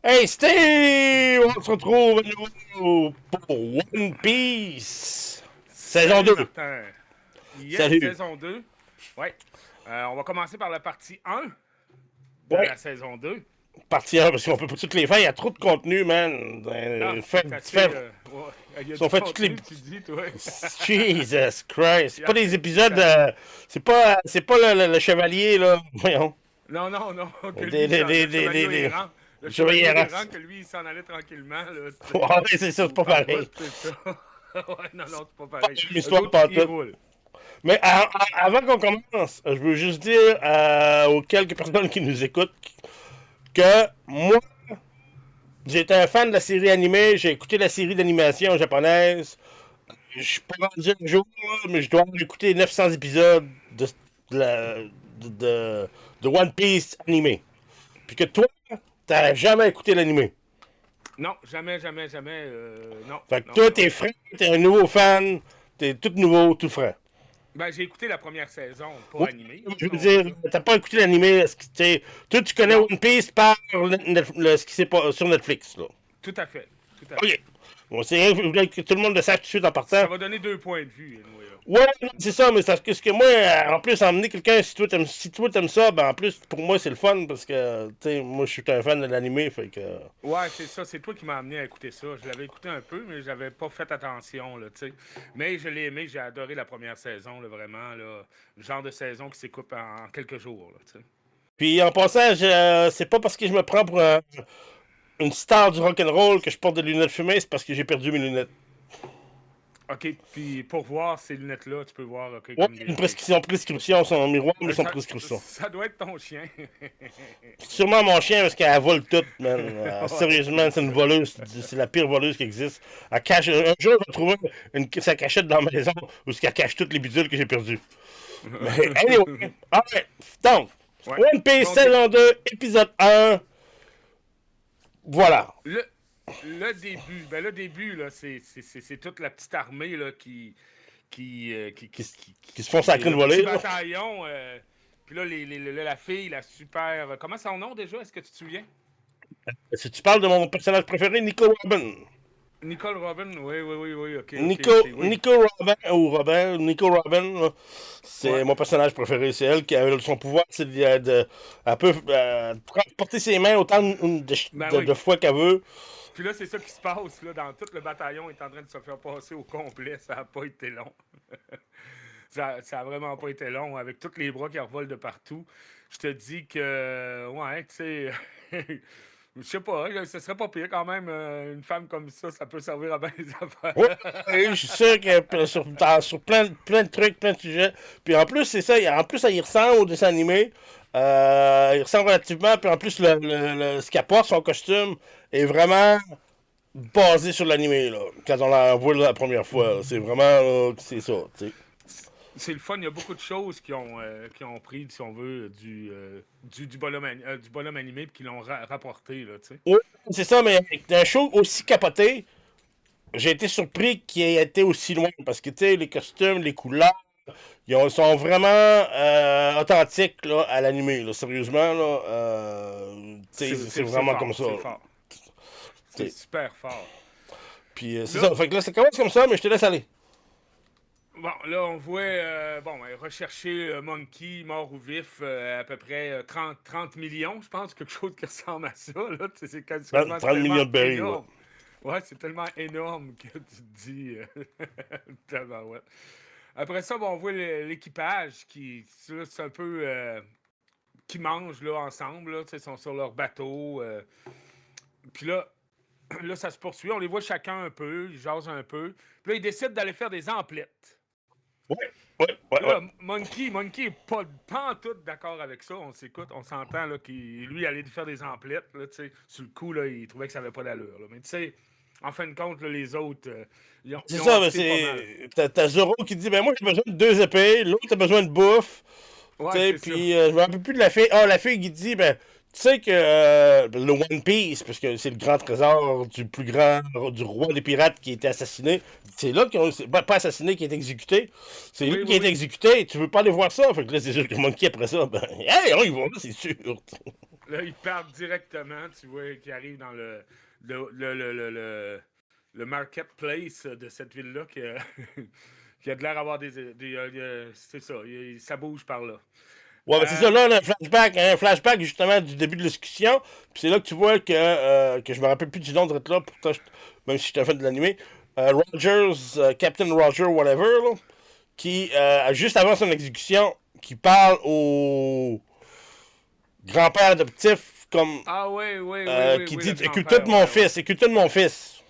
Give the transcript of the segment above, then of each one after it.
Hey Steve! On se retrouve à nouveau pour One Piece! Saison Salut 2. Martin. Yes, Salut! saison 2. Ouais. On va commencer par la partie 1 de Ouais, la saison 2. partie 1, parce qu'on peut pas toutes les faire, il y a trop de contenu, man. Ah, Fait, c'est assez. fait, Ouais, il y a si on du fait toutes les. contenu, tu dis, toi. Jesus Christ! C'est pas des épisodes. Ça- C'est pas le chevalier, là. Voyons. Non, non, non, que lui, Des, des, des, le des, des, chevalier des... errant. Le chevaliers chevalier errants. errant, que lui, il s'en allait tranquillement, là, tu sais. Ouais, c'est ça, c'est pas En pareil. route, c'est ça. Ouais, non, non, c'est pas Pas pareil. une Eux histoire autres, pas ils toute. roulent. Mais avant qu'on commence, je veux juste dire aux quelques personnes qui nous écoutent que moi, j'étais un fan de la série animée, j'ai écouté la série d'animation japonaise. Je suis pas rendu un jour, là, mais je dois avoir écouté 900 épisodes de, la- de One Piece animé. Puis que toi, t'as jamais écouté l'animé. Non, jamais, jamais, jamais. Non, Fait que non, toi, non. t'es frais, t'es un nouveau fan, t'es tout nouveau, tout frais. Ben, j'ai écouté la première saison, pas Ouais, animée, je si veux on veut, dire, là. t'as pas écouté l'animé, toi tu connais Non, One Piece par ce qui s'est pas sur Netflix, là. tout à fait. Tout à fait. Ok. Bon, c'est rien, je voulais que tout le monde le sache tout de suite en partant. Ça va donner deux points de vue, anyway, là. Ouais, non, c'est ça, mais c'est ce que moi, en plus, emmener quelqu'un, si toi t'aimes ça, ben en plus, pour moi, c'est le fun, parce que, tu sais, moi, je suis un fan de l'animé, fait que... Ouais, c'est ça. C'est toi qui m'as amené à écouter ça. Je l'avais écouté un peu, mais j'avais pas fait attention, là, tu sais. Mais je l'ai aimé. J'ai adoré la première saison, là, vraiment, là. Le genre de saison qui s'écoupe en quelques jours, là, tu sais. Puis, en passant, c'est pas parce que je me prends pour une star du rock'n'roll que je porte des lunettes fumées, c'est parce que j'ai perdu mes lunettes. OK, puis pour voir ces lunettes-là, tu peux voir, OK, Ouais, comme une des... OK. prescription, son miroir, mais son Ça, prescription. ça doit être ton chien. Sûrement mon chien parce qu'elle vole tout, man. Ouais, Sérieusement, c'est c'est une ça. voleuse. C'est la pire voleuse qui existe. Elle cache. Un jour, je vais trouver sa cachette dans la maison où elle cache toutes les bidules que j'ai perdues. Mais anyway. Alright. Donc, Ouais. One Piece OK. saison 2, épisode 1. Voilà. Le, le début, là, c'est toute la petite armée, là, Qui, qui se font sacrer le de voler, petit là. bataillon. Puis là, la fille, la super. Comment son nom déjà? Est-ce que tu te souviens? Si tu parles de mon personnage préféré, Nico Robin. Nicole Robin? Oui, oui, oui, oui. Ok, ok, Nico, ok, oui. Nico Robin, ou Robin, Nico Robin, là, c'est Ouais. mon personnage préféré. C'est elle qui a son pouvoir, c'est elle peut porter ses mains autant Ben de oui. fois qu'elle veut. Puis là, c'est ça qui se passe, là. Dans tout le bataillon est en train de se faire passer au complet. Ça n'a pas été long. Ça a vraiment pas été long. Avec tous les bras qui revolent de partout. Je te dis que. Ouais, tu sais. Je sais pas, là, ce serait pas pire quand même. Une femme comme ça peut servir à bien des Oui, affaires. oui, je suis sûr que sur plein de trucs, plein de sujets. Puis en plus, c'est ça, en plus, ça y ressemble au dessin animé. Il ressemble relativement. Puis en plus, ce qu'elle porte, son costume, est vraiment basé sur l'animé, là. Quand on la voit la première fois, là. C'est vraiment, là, c'est ça, tu sais. C'est le fun, il y a beaucoup de choses qui ont pris, si on veut, du du bonhomme animé et qui l'ont rapporté, là, tu sais. Oui, c'est ça, mais d'un show aussi capoté, j'ai été surpris qu'il ait été aussi loin. Parce que, tu sais, les costumes, les couleurs, sont vraiment authentiques là, à l'animé. Là. Sérieusement, là, c'est C'est vraiment comme fort, ça. c'est fort. C'est T'sais. super fort. Puis c'est Là, ça. Fait que là, ça commence comme ça, mais je te laisse aller. bon, là, on voit, rechercher Monkey, mort ou vif, à peu près 30 millions, je pense, quelque chose qui ressemble à ça, là. Tu sais, c'est 30, quasiment 30 tellement millions de berries, ouais. énorme. Ouais, c'est tellement énorme que tu te dis... tabarouette. Après ça, bon, on voit l'équipage qui, là, c'est un peu, qui mangent là, ensemble, là, tu sais, ils sont sur leur bateau. Puis là, là, ça se poursuit. On les voit chacun un peu, ils jasent un peu. Puis là, ils décident d'aller faire des emplettes. Ouais, ouais, ouais, Puis ouais. là, Monkey est pas en tout d'accord avec ça. On s'écoute, on s'entend là, qu'il lui allait faire des emplettes. Là, tu sais. Sur le coup, là, il trouvait que ça avait pas d'allure. Là. Mais tu sais, en fin de compte, là, les autres, C'est ils ont ça, mais opté pas mal. t'as Zoro qui dit, ben moi j'ai besoin de deux épées, l'autre a besoin de bouffe. Tu Ouais, sais, c'est ça. puis je me rappelle plus de la fille. Ah, la fille qui dit, ben, tu sais que le One Piece, parce que c'est le grand trésor du plus grand, du roi des pirates qui a été assassiné, c'est là qu'ils ont, pas assassiné, qui a été exécuté. C'est Oui, lui qui oui, a été oui. exécuté, tu veux pas aller voir ça? Fait que là, c'est sûr que Monkey après ça, ben, hey, on y va, là, c'est sûr. Là, ils partent directement, tu vois, qui arrivent dans le marketplace de cette ville-là qui, qui a de l'air d'avoir c'est ça, ça bouge par là. Ouais, ben c'est ça, là, un flashback justement du début de la discussion, puis c'est là que tu vois que je me rappelle plus du nom de là, pourtant, même si j'étais fan de l'animé, Rogers, Captain Roger, whatever, là, qui, juste avant son exécution, qui parle au grand-père adoptif, comme, Ah oui, qui oui, dit, le écoute-toi de grand-père, mon ouais, ouais. fils, écoute-toi de mon fils.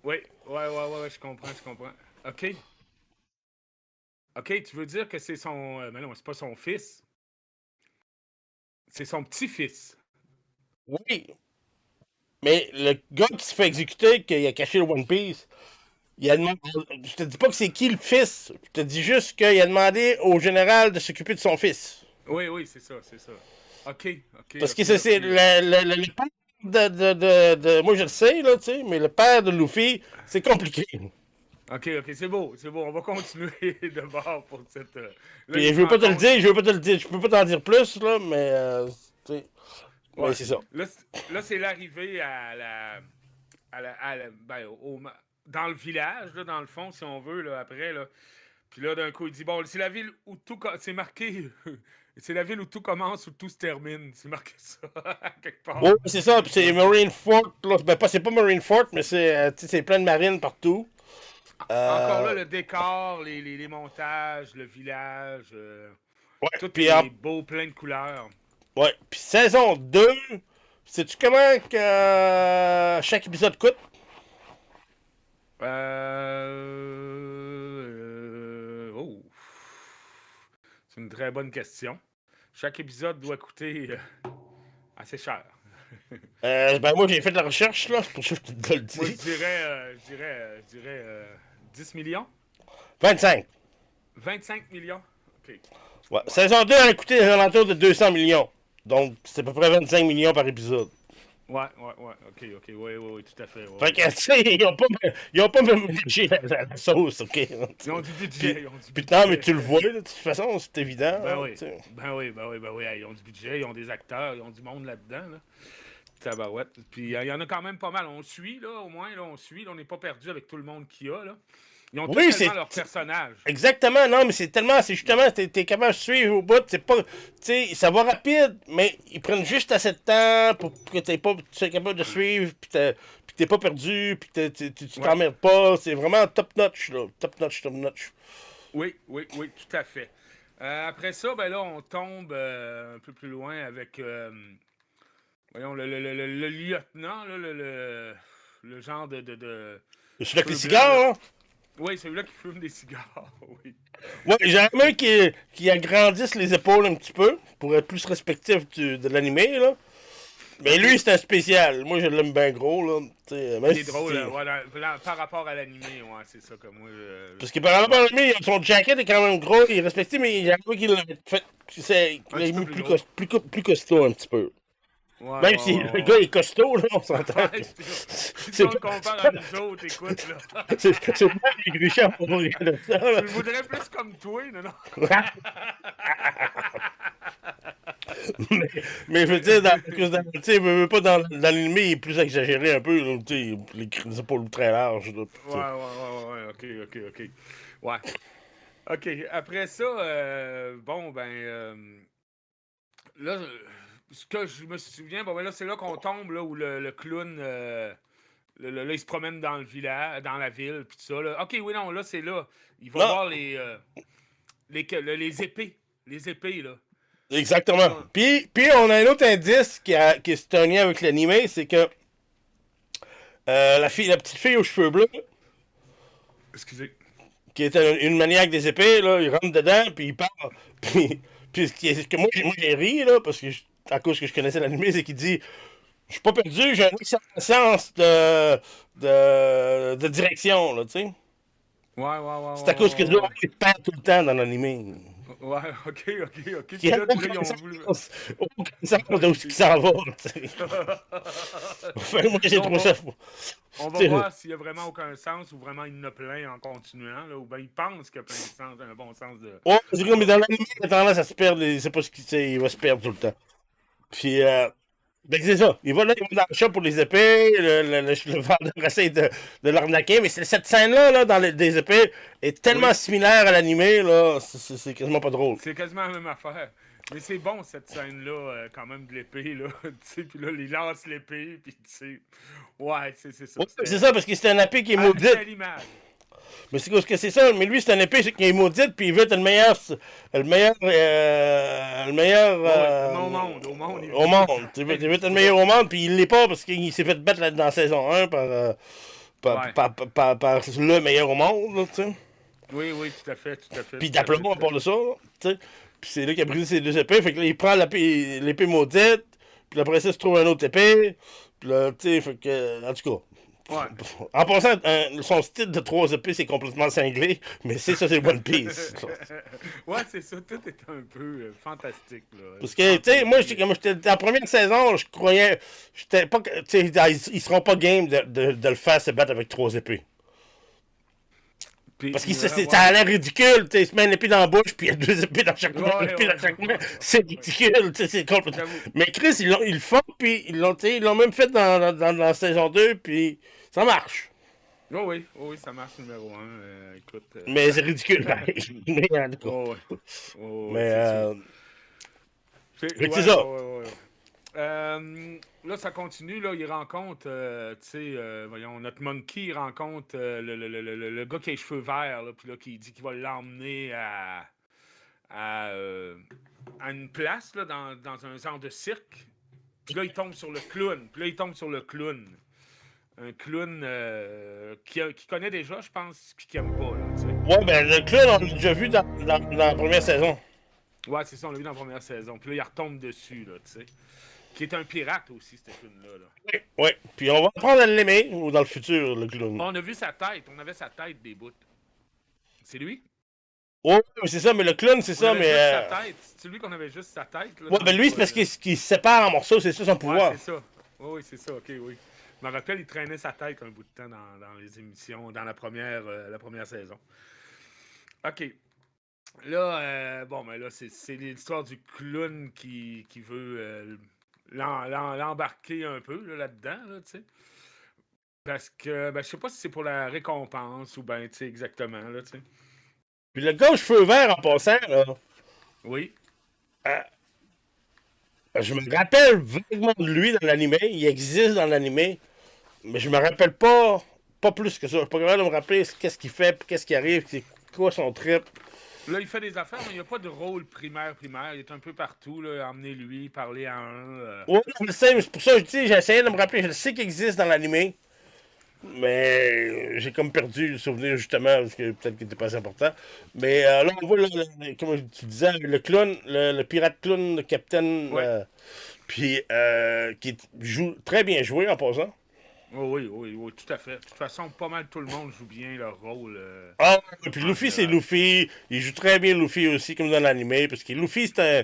Oui, ouais, je comprends, je comprends. OK. OK, tu veux dire que c'est son... mais non, c'est pas son fils. C'est son petit-fils. Oui, mais le gars qui se fait exécuter, qui a caché le One Piece, il a demandé, je te dis pas que c'est qui le fils, je te dis juste qu'il a demandé au général de s'occuper de son fils. Oui, c'est ça, c'est ça. OK, Parce que c'est OK. le père moi je le sais, là, tu sais, mais le père de Luffy, c'est compliqué. OK, c'est beau, c'est beau. On va continuer de bord pour cette... là, Puis il je se veux pas te le rencontre... dire, je veux pas te le dire, je peux pas t'en dire plus, là, mais, tu sais, mais Ouais. c'est ça. Là, c'est l'arrivée ben, dans le village, là, dans le fond, si on veut, là, après, là. Puis là, d'un coup, il dit, bon, c'est la ville où tout... C'est marqué... c'est la ville où tout commence, où tout se termine. C'est marqué ça, quelque Ouais, part. c'est ça, puis c'est OK. Marine Fort, là, ben pas, c'est pas Marine Fort, mais c'est, tu sais, c'est plein de marines partout. Encore là, Euh, le décor, les montages, le village, ouais, tout puis est beau, plein de couleurs. ouais, puis saison 2, sais-tu comment que chaque épisode coûte? Oh. C'est une très bonne question. Chaque épisode doit coûter assez cher. Ben moi j'ai fait de la recherche, là, c'est pour ça que je te le Moi, dis. je dirais 10 millions? 25. 25 millions? OK. Ouais. Ouais. Saison 2 a coûté aux alentours de 200 millions. Donc, c'est à peu près 25 millions par épisode. Ouais. OK. Oui, tout à fait. Fait Ouais. que, tu sais, ils ont pas mélangé la sauce, ok? Ils ont du Puis, budget, ils ont du puis non, mais budget. tu le vois, là, de toute façon, c'est évident. Ben Hein, oui. tu sais. Ben oui. Hey, ils ont du budget, ils ont des acteurs, ils ont du monde là-dedans. Là. Tabarouette. Puis il y en a quand même pas mal. On suit, là, au moins, là, on suit. Là, on n'est pas perdu avec tout le monde qu'il y a, là. Ils ont tous Oui, tellement c'est leurs personnages. exactement, non, mais c'est tellement, c'est justement, t'es capable de suivre au bout, c'est pas, tu sais, ça va rapide, mais ils prennent juste assez de temps pour que tu sois capable de suivre, puis t'es pas perdu, puis tu Ouais. t'emmerdes pas, c'est vraiment top notch, là, top notch. Oui, tout à fait. Après ça, ben là, on tombe un peu plus loin avec voyons, le lieutenant, là, le genre de C'est là que les cheveux blancs. Là. cigares, hein? Oui, celui-là qui fume des cigares, oui. Ouais, j'aimerais qu'il agrandisse les épaules un petit peu, pour être plus respectif de l'animé, là. Mais OK. lui, c'est un spécial. Moi, je l'aime bien gros, là. Même Il est si drôle, c'est... ouais, par rapport à l'animé, ouais, c'est ça que moi. Parce que par rapport Ouais. à lui, son jacket est quand même gros, il est respecté, mais j'avoue qu'il l'a fait. Il Un l'a petit peu mis plus gros. plus costaud un petit peu. Même si le gars Ouais. est costaud, là, on s'entend que Ouais, si c'est on le compare à nous autres, écoute, là. c'est pas négligent pour rien de ça, Tu là. le voudrais plus comme toi, non? mais, mais je veux dire, tu sais, pas dans l'anime, il est plus exagéré un peu, là, tu sais, les épaules très larges, là, pis, tu sais. OK. Ouais. OK, après ça, bon, ben, là, ce que je me souviens, bon, ben là, c'est là qu'on tombe, là, où le clown, là, il se promène dans le village, dans la ville, puis tout ça, là. OK, oui, non, là, c'est là. Il va Non, voir les épées. Les épées, là. exactement. Là, Puis on a un autre indice qui est un lien avec l'anime, c'est que la petite fille aux cheveux bleus, excusez. qui est une maniaque des épées, là, il rentre dedans, puis il part. Puis ce que moi j'ai ri, là, parce que à cause que je connaissais l'anime, c'est qu'il dit je suis pas perdu, j'ai un excellent sens de direction, là, tu sais. C'est à cause que là, il perd tout le temps dans l'anime. Ouais, ok. Il Puis n'y a là, ils ont voulu. aucun sens de où il s'en va, tu sais. Enfin, moi, j'ai Là, trouvé ça fou. on va Tu sais, voir s'il y a vraiment aucun sens ou vraiment il y en a plein en continuant, là, ou bien il pense qu'il y a plein de sens, un bon sens de. ouais, c'est comme, mais dans l'anime, il a tendance à se perdre, c'est pas ce qu'il sait, il va se perdre tout le temps. Puis, Ben, c'est ça. Il va dans le shop pour les épées, le vendeur essaie de l'arnaquer, mais cette scène-là, là, des épées, est tellement Oui, similaire à l'animé, là, c'est quasiment pas drôle. c'est quasiment la même affaire. Mais c'est bon, cette scène-là, quand même, de l'épée, là. Tu sais, puis là, il lance l'épée, puis tu sais. Ouais, c'est ça. Ouais, c'est ça, parce que c'est un épée qui est C'est maudite. à l'image. Mais c'est parce que c'est ça, mais lui, c'est un épée qui est maudite, puis il veut être le meilleur Oui, au monde, il au veut tout monde. Il veut le être le temps. meilleur au monde, puis il l'est pas parce qu'il s'est fait battre dans la saison 1 Ouais. par le meilleur au monde, là, tu sais. Oui, oui, tout à fait, tout à fait, Puis tout à fait, d'aplomb à tout à part de fait. ça, là, tu sais. Puis c'est là qu'il a brisé ses deux épées, fait que là, il prend l'épée maudite, puis après ça, il se trouve un autre épée, puis là, tu sais, fait que, en tout cas. Ouais. En passant, son style de 3 épées, c'est complètement cinglé, mais ça, c'est One Piece. Ouais, c'est ça, tout est un peu fantastique, là. Parce que, tu sais, moi, comme j'étais dans la première saison, je croyais, j'étais pas, tu sais, ils seront pas game de le faire se battre avec 3 épées. Puis, Parce que ouais, ça ouais. a l'air ridicule, tu sais, il se met une épée dans la bouche, puis il y a 2 épées dans chaque main, Ouais, l'épée dans ouais, chaque main, ouais, c'est ouais. ridicule, tu sais, c'est complètement. J'avoue. Mais Chris, ils le font, puis tu sais, ils l'ont même fait dans la saison 2, puis ça marche. Oh oui, oh oui, ça marche numéro 1. Écoute. Mais c'est ridicule, pareil. Mais en tout cas. Oh, ouais. Oh, ouais, Mais, c'est sûr. fait que c'est Ouais, ça. ouais, ouais, ouais. Là, ça continue. Là, il rencontre, tu sais, voyons, notre monkey, il rencontre le gars qui a les cheveux verts, là, puis là, qui dit qu'il va l'emmener à, euh, à une place, là, dans un genre de cirque. Puis là, il tombe sur le clown. Puis là, il tombe sur le clown. Un clown qui connaît déjà, je pense, puis qui aime pas, là, tu sais. Ouais, ben le clown, on l'a déjà vu dans la première saison. Ouais, c'est ça, on l'a vu dans la première saison. Puis là, il retombe dessus, là, tu sais. Qui est un pirate aussi, ce clown-là, là. Ouais, ouais. Puis on va apprendre à l'aimer, ou dans le futur, le clown. On a vu sa tête, on avait sa tête des bouts. C'est lui? Ouais, mais c'est ça, mais le clown, c'est On ça, avait mais. juste sa tête. C'est lui qu'on avait juste sa tête, là, Ouais, ben lui, c'est parce qu'il se sépare en morceaux, c'est ça son Ouais, pouvoir. c'est ça. Oui, c'est ça, ok, oui. Je me rappelle, il traînait sa tête un bout de temps dans les émissions, dans la première saison. OK. Là, bon, ben là, c'est l'histoire du clown qui veut l'embarquer un peu là-dedans, là, tu sais. Parce que, ben, je sais pas si c'est pour la récompense ou ben, tu sais, exactement, là, tu sais. Puis le gars aux cheveux verts, en passant, là, Oui. euh, je me rappelle vaguement de lui dans l'animé, il existe dans l'animé, mais je me rappelle pas plus que ça. Je suis pas capable de me rappeler qu'est-ce qu'il fait, puis qu'est-ce qui arrive, c'est quoi son trip. Là, il fait des affaires, mais il n'y a pas de rôle primaire. Il est un peu partout, là, emmener lui, parler à un. Ouais, je le sais, mais c'est pour ça que je dis, j'ai essayé de me rappeler, je sais qu'il existe dans l'animé, mais j'ai comme perdu le souvenir justement, parce que peut-être qu'il était pas assez important. Mais là, on voit, comme tu disais, le clown, le pirate clown, le capitaine, Ouais. puis qui joue très bien joué en passant. Oh, oui, oui, oui, tout à fait. De toute façon, pas mal tout le monde joue bien leur rôle Ah, et puis en Luffy, c'est général. Luffy. Il joue très bien Luffy aussi, comme dans l'animé, parce que Luffy, c'est un.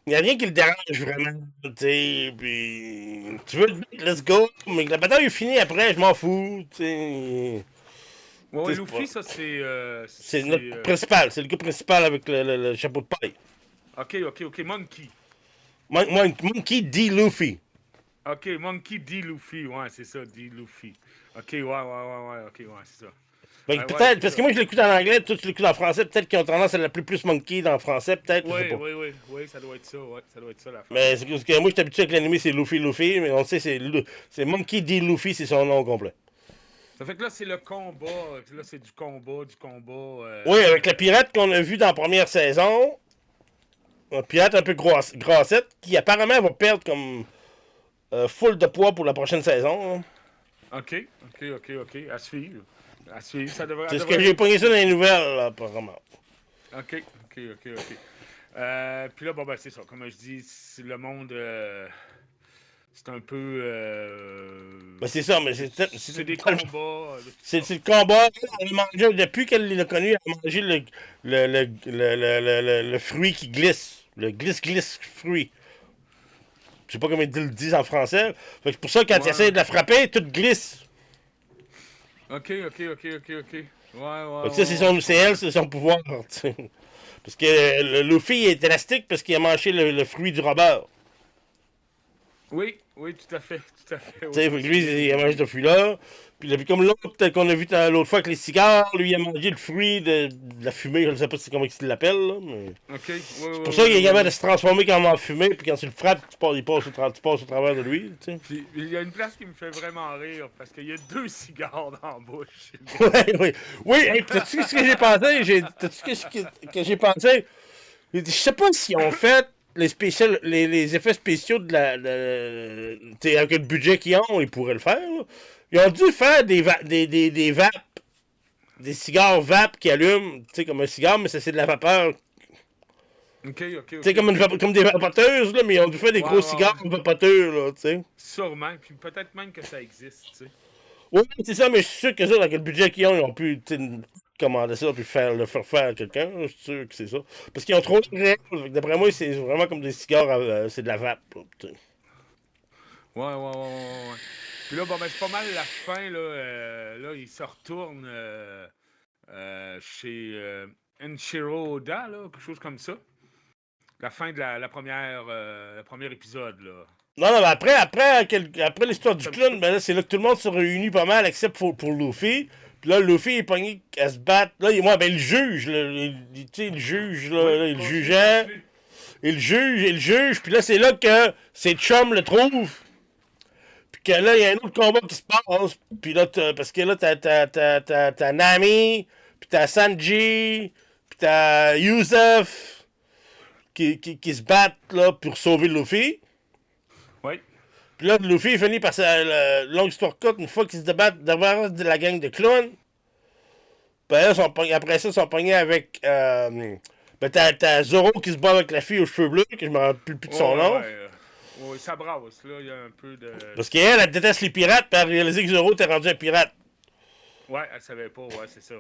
Il n'y a rien qui le dérange vraiment, tu sais, puis tu veux le battre, let's go, mais que la bataille est finie après, je m'en fous, tu sais. Ouais, Tu ouais, sais, c'est pas. Luffy, ça, c'est. C'est notre principal, c'est le gars principal avec le chapeau de paille. Ok, ok, ok. Monkey. Monkey D. Luffy. Ok, Monkey D. Luffy. Ouais, c'est ça, D. Luffy. Ok, ouais, ouais, ouais, ouais. Ok, ouais, c'est ça. Fait que Ouais, peut-être, c'est parce ça. que moi je l'écoute en anglais, toi tu l'écoutes en français, peut-être qu'ils ont tendance à l'appeler plus Monkey dans le français, peut-être, je sais Oui, pas. oui, oui, oui, ça doit être ça, ouais. Ça doit être ça l'affaire. Mais c'est parce que moi je suis habitué avec l'anime, c'est Luffy, mais on sait c'est Monkey D. Luffy, c'est son nom complet. Ça fait que là, c'est le combat. Là, c'est du combat, du combat. Oui, avec le pirate qu'on a vu dans la première saison, un pirate un peu grassette, qui apparemment va perdre comme full de poids pour la prochaine saison, hein. Ok, ok, ok, ok. À suivre. À suivre. Ça devrait, C'est ce que devrait j'ai être. pogné ça dans les nouvelles, là, apparemment. Ok, ok, ok, ok. Puis là, bon, ben, c'est ça. Comme je dis, le monde, c'est un peu. Ben c'est ça, mais C'est des combats de toutes c'est sortes. le combat. Elle a mangé, depuis qu'elle l'a connu, elle a mangé le fruit qui glisse. Le glisse fruit. Je sais pas comment ils le disent en français. Fait que c'est pour ça, quand tu Ouais. essaies de la frapper, tout glisse. Ok, ok, ok, ok, ok. Ouais, ouais, Fait que ça, ouais, ouais, je c'est elle, comprends. c'est son pouvoir. T'sais. Parce que le Luffy est élastique parce qu'il a mangé le fruit du robert. Oui, oui, tout à fait, tout à fait. Tu Oui, sais, je me lui, souviens, il a oui. mangé de fruits là. Puis comme l'autre qu'on a vu l'autre fois avec les cigares, lui, il a mangé le fruit de la fumée, je ne sais pas comment il l'appelle, là, mais... OK, oui, oui, C'est pour oui, ça qu'il oui, est oui, capable de oui. se transformer quand en fumée, puis quand tu le frappes, tu passes au travers de lui, tu sais. Puis il y a une place qui me fait vraiment rire parce qu'il y a 2 cigares dans la bouche. Ouais, oui, oui, hey, t'as-tu ce que j'ai pensé? T'as-tu que j'ai pensé? Je sais pas si on fait les effets spéciaux t'sais, avec le budget qu'ils ont, ils pourraient le faire. Là. Ils ont dû faire des vapes, des cigares vapes qui allument, tu sais, comme un cigare, mais ça c'est de la vapeur. OK, OK, Tu sais, OK, OK. comme des vapoteuses, là, mais ils ont dû faire des Ouais, gros ouais, cigares ouais. vapoteux, là, tu sais. Sûrement. Puis peut-être même que ça existe, tu sais. Oui, c'est ça, mais je suis sûr que ça, avec le budget qu'ils ont, ils ont pu commander ça puis le faire faire à quelqu'un. Je suis sûr que c'est ça. Parce qu'ils ont trop de règles. D'après moi, c'est vraiment comme des cigares, c'est de la vape. Là, Ouais, ouais, ouais, ouais, ouais. Puis là, bon, ben, c'est pas mal la fin, là. Là, il se retourne chez Enshiro Oda, là, quelque chose comme ça. La fin de la première, le premier épisode, là. non, non, mais après l'histoire du clown, ben là, c'est là que tout le monde se réunit pas mal, except pour Luffy. Puis là, Luffy est pogné à se battre. Là, moi, ben, le juge, là, tu sais, le juge, là, il le jugeait. Il le juge. Puis là, c'est là que ses chums le trouvent. Puis que là, il y a un autre combat qui se passe. Puis là, parce que là, t'as Nami, puis t'as Sanji, puis t'as Yusuf qui se battent là, pour sauver Luffy. Oui. Puis là, Luffy finit par sa longue histoire courte, une fois qu'ils se débattent devant de la gang de clowns. Ben là, après ça, ils sont pognés avec. Ben, t'as Zoro qui se bat avec la fille aux cheveux bleus, que je me rappelle plus de son Ouais, nom. ouais. Ouais, ça brasse, là. Il y a un peu de. Parce qu'elle, elle déteste les pirates, puis elle a réalisé que Zoro était rendu un pirate. Ouais, elle savait pas, ouais, c'est ça.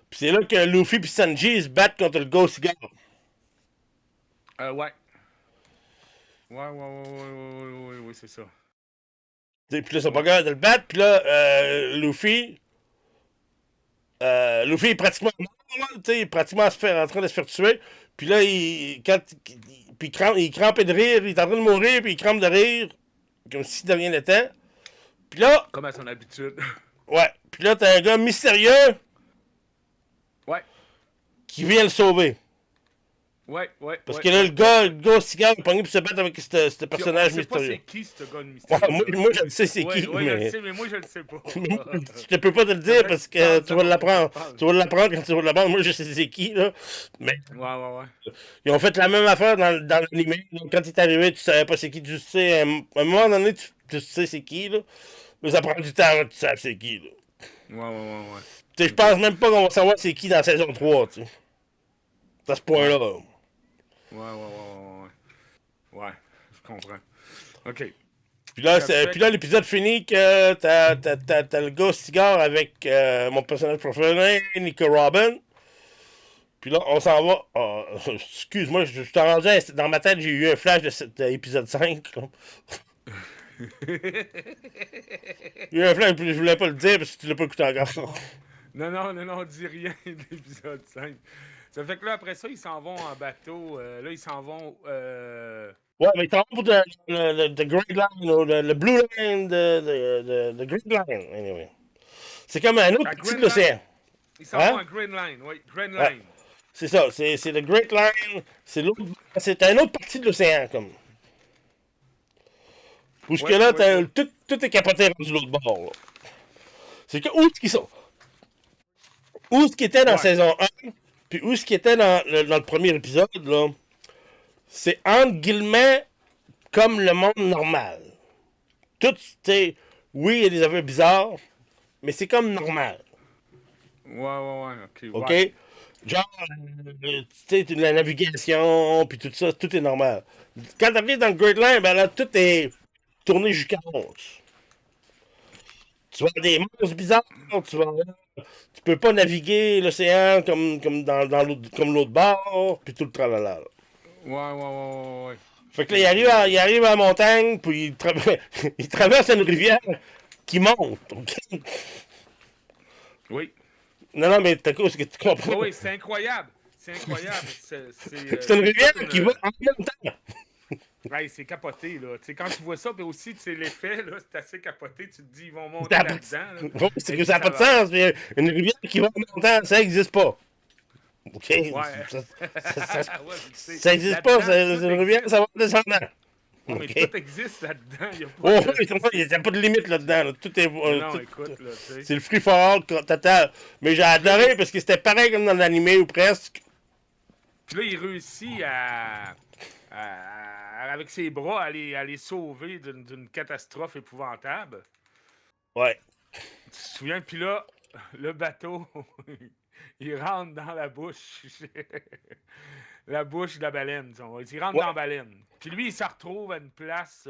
Puis c'est là que Luffy et Sanji se battent contre le Ghost Cigar. Ouais. Ouais, c'est ça. Puis là, ils sont pas capables de le battre, puis là, Luffy est pratiquement mort, tu sais, il est pratiquement en train de se faire tuer. Puis là, il crampait de rire, il est en train de mourir, puis il crampe de rire, comme si de rien n'était. Puis là, Comme à son habitude. ouais, puis là, t'as un gars mystérieux Ouais. qui vient le sauver. Ouais. Parce que là, le gars cigare est pogné pour se battre avec ce Puis personnage on sait pas mystérieux. c'est qui, ce gars Ouais, mystérieux. moi, je le sais c'est qui, Ouais, je le mais... sais, mais moi, je le sais pas. Je ne peux pas te le dire parce que tu vas l'apprendre. Tu vas l'apprendre quand tu vas l'apprendre. Moi, je sais c'est qui, là. Mais Ouais. ils ont fait la même affaire dans l'animé. Quand il est arrivé, tu savais pas c'est qui. Tu sais, à un moment donné, tu sais c'est qui, là. Mais ça prend du temps avant que tu saches c'est qui, là. Ouais. Tu sais, je pense même pas qu'on va savoir c'est qui dans la saison 3, tu sais. À ce point-là. Ouais, je comprends. OK. Puis là, l'épisode finit que t'as le gars cigare avec mon personnage préféré, Nico Robin. Puis là, on s'en va. Excuse-moi, je t'en rendu dans ma tête, j'ai eu un flash de l'épisode 5. Là. J'ai eu un flash, puis je voulais pas le dire parce que tu l'as pas écouté encore. Non, dis rien de l'épisode 5. Ça fait que là, après ça, ils s'en vont en bateau. Là, ils s'en vont. Ouais, mais t'en vas pour the Great Line, ou le Blue Line, the Great Line, anyway. C'est comme un autre partie de l'océan. Ils s'en vont à Green Line, oui. Green Line. Ouais. C'est ça, c'est le Great Line, c'est une autre partie de l'océan, comme. Où ce que là, tout est capoté rendu de l'autre bord, là. C'est que où est-ce qu'ils sont? Où est-ce qu'ils étaient dans saison 1, puis où est-ce qu'ils étaient dans le premier épisode, là, c'est entre guillemets comme le monde normal. Tout, tu sais, oui, il y a des affaires bizarres, mais c'est comme normal. OK. OK? Ouais. Genre, tu sais, la navigation, puis tout ça, tout est normal. Quand t'arrives dans le Great Line, ben là, tout est tourné jusqu'à 11. Tu vas avoir des monstres bizarres, tu peux pas naviguer l'océan comme dans l'autre bord, puis tout le tralala. Ouais. Fait que là, il arrive à la montagne, puis il traverse une rivière qui monte. Okay? Oui. Non, mais t'as quoi, ce que tu comprends? Oui, c'est incroyable. C'est incroyable. C'est une rivière qui va en même temps. Ouais, c'est capoté, là. Tu sais, quand tu vois ça, puis aussi, tu sais, l'effet, là, c'est assez capoté. Tu te dis, ils vont monter Ça a là-dedans, là. Bon, c'est que Et ça n'a pas ça de va. sens. Mais une rivière qui va en montant, ça n'existe pas. OK? Ouais. Ça, ça, Ouais, puis tu sais, ça n'existe pas. là-dedans, C'est tout une rivière, existe. ça va en descendant. Ouais, mais OK? tout existe là-dedans. Il n'y a pas Oh, de. oui, il n'y a pas de limite là-dedans. Là. Tout est. Non, non, écoute, là, tu sais. C'est le free for all total. Mais j'ai Puis là, adoré parce que c'était pareil comme dans l'animé ou presque. puis là, il réussit avec ses bras, à les sauver d'une catastrophe épouvantable. Ouais. Tu te souviens? Puis là, le bateau, il rentre dans la bouche. La bouche de la baleine, disons. Il rentre Ouais. dans la baleine. Puis lui, il se retrouve à une place.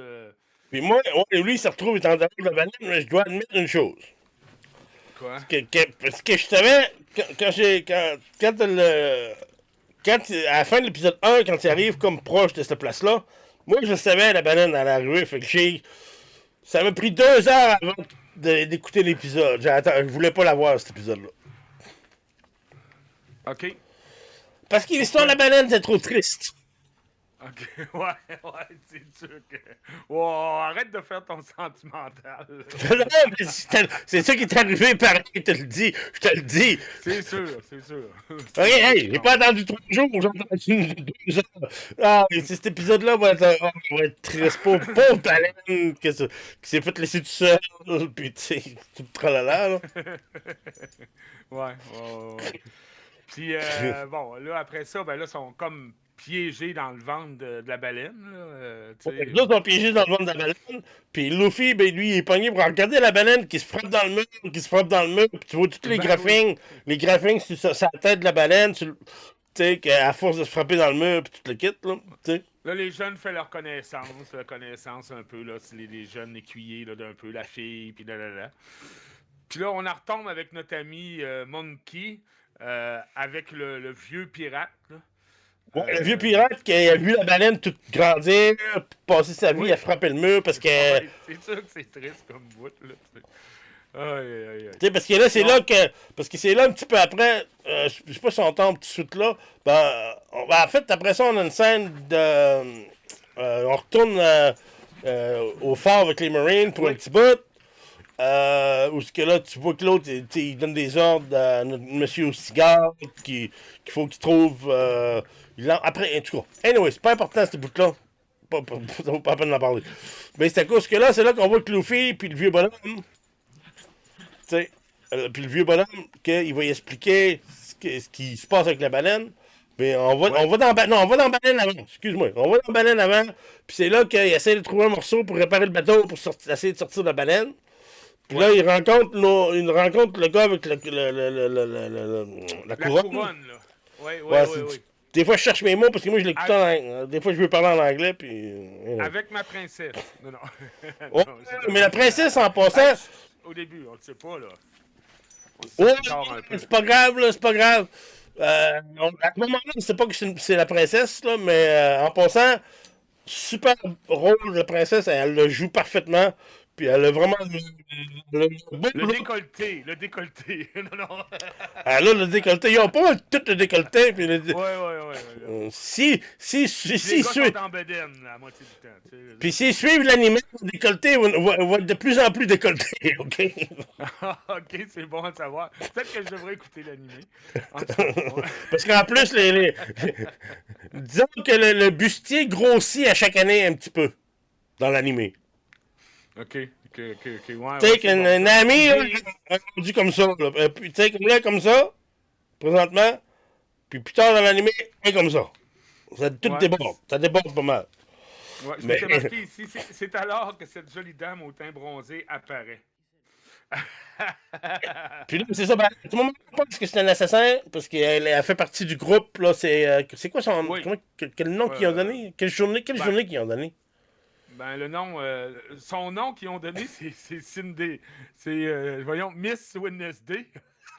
Puis moi, ouais, lui, il se retrouve étant dans la banane, mais je dois admettre une chose. Quoi? Parce que je savais, à la fin de l'épisode 1, quand il arrive comme proche de cette place-là, moi, je savais la banane allait arriver. Fait que ça m'a pris 2 heures avant d'écouter l'épisode. Je voulais pas la voir, cet épisode-là. OK. Parce que l'histoire de la banane, c'est trop triste. OK. Ouais, c'est sûr que. Wow, arrête de faire ton sentimental. Non, mais c'est ça qui est arrivé, pareil, je te le dis. Je te le dis. C'est sûr, c'est sûr. Ok, hey, j'ai pas attendu 3 jours, j'ai attendu 2 heures. Ah, et cet épisode-là va être triste. Pauvre baleine qui s'est fait laisser tout seul, puis tu sais, tout le tralala, là. Ouais. Puis, bon, là, après ça, ben là, ils sont comme piégés dans le ventre de la baleine, là. Tu Ouais, sais. les autres sont piégés dans le ventre de la baleine, puis Luffy, ben lui, il est pogné pour regarder la baleine qui se frappe dans le mur, puis tu vois tous les Ben graphings, les graphings sur sa tête de la baleine, tu sais, qu'à force de se frapper dans le mur, puis tu le quittes, là, tu sais. Là, les jeunes font leur connaissance un peu, là, c'est les jeunes écuyers, là, d'un peu, la fille, puis là. Puis là, on en retombe avec notre ami Monkey, avec le vieux pirate, là. Ouais, le vieux pirate qui a vu la baleine toute grandir, passer sa vie Oui. à frapper le mur parce que. Ouais, c'est sûr que c'est triste comme bout, là. Tu sais. Aïe. Tu sais, parce que là, c'est Non. là que. Parce que c'est là un petit peu après. Je sais pas si on tombe tout de suite là. En fait, après ça, on a une scène de. On retourne au phare avec les Marines pour un petit bout. Où ce que là, tu vois que l'autre, il donne des ordres à notre monsieur au cigare qu'il faut qu'il trouve. Après, en tout cas. Anyway, c'est pas important ce bout-là. Ça vaut pas la peine d'en parler. Mais c'est à cause que là, c'est là qu'on voit que Luffy puis le vieux bonhomme. Tu sais. Puis le vieux bonhomme, qu'il va y expliquer ce qui se passe avec la baleine. Mais on va dans la baleine avant. Excuse-moi. On va dans la baleine avant. Puis c'est là qu'il essaie de trouver un morceau pour réparer le bateau pour essayer de sortir de la baleine. Puis là, il rencontre le gars avec la La couronne. couronne, là. Oui. Des fois, je cherche mes mots parce que moi, je l'écoute en anglais. Des fois, je veux parler en anglais. Puis, Avec ma princesse. Non. Oh, Non, mais la princesse, en passant. Au début, on le sait pas, là. On Oh, sait plus tard un peu. c'est pas grave, là, c'est pas grave. À ce moment-là, on sait pas que c'est la princesse, là, mais en passant, super rôle de princesse, elle le joue parfaitement. Puis elle a vraiment Le décolleté. Non. Elle a le décolleté. Ils ont pas mal tout le décolleté. Puis Ouais. si Les gars suivent. sont en bedaine, la moitié du temps. Tu sais. Puis s'ils suivent l'anime, le décolleté va être de plus en plus décolleté, OK? Ok, c'est bon à savoir. Peut-être que je devrais écouter l'animé. En tout cas, ouais. Parce qu'en plus, disons que le bustier grossit à chaque année un petit peu dans l'animé. Ok. Ouais, Tu sais qu'un ami, là, est rendu comme ça. Tu sais, comme là, comme ça, présentement. Puis plus tard dans l'animé, elle est comme ça. Tout déborde. Ça déborde pas mal. Ouais, je m'étais marqué ici. C'est alors que cette jolie dame au teint bronzé apparaît. Puis là, c'est ça. Ben, tout le monde pense que c'est un assassin parce qu'elle fait partie du groupe. Là, c'est quoi son Oui. quel nom qu'ils ont donné? Quelle journée qu'ils ont donné? Ben, le nom, son nom qu'ils ont donné, c'est Cindy. C'est, voyons, Miss Wednesday.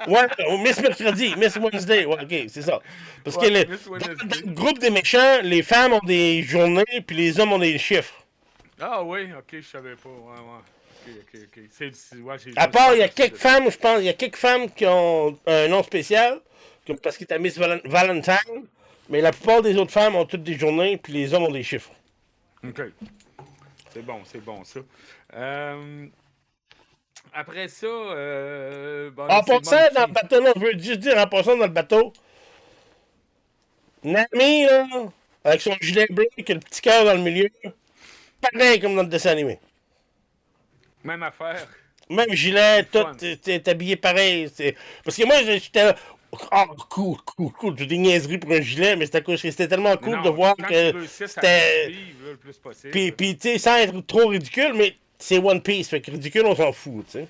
Ouais, Miss Mercredi, Miss Wednesday. Ouais, ok, c'est ça. Parce que Miss dans Wednesday. le groupe des méchants, les femmes ont des journées, puis les hommes ont des chiffres. Ah oui, ok, je savais pas. Ouais. Ok. À part, il y a quelques femmes, je pense, il y a quelques femmes qui ont un nom spécial, parce que t'as Miss Valentine, mais la plupart des autres femmes ont toutes des journées, puis les hommes ont des chiffres. OK. C'est bon, ça. Après ça, bon, là, En c'est passant dans le Monkey. bateau, là, je veux juste dire, en passant dans le bateau, Nami, là, avec son gilet bleu, qui a le petit cœur dans le milieu, pareil comme dans le dessin animé. Même affaire. Même gilet, tout, Fun. t'es habillé pareil. Parce que moi, j'étais là, oh, cool. J'ai des niaiseries pour un gilet, mais c'était tellement Mais cool de non, voir tant qu'ils que réussissent à te c'était. suivre là, le plus possible. Puis tu sais, sans être trop ridicule, mais c'est One Piece. Fait que ridicule, on s'en fout, tu sais.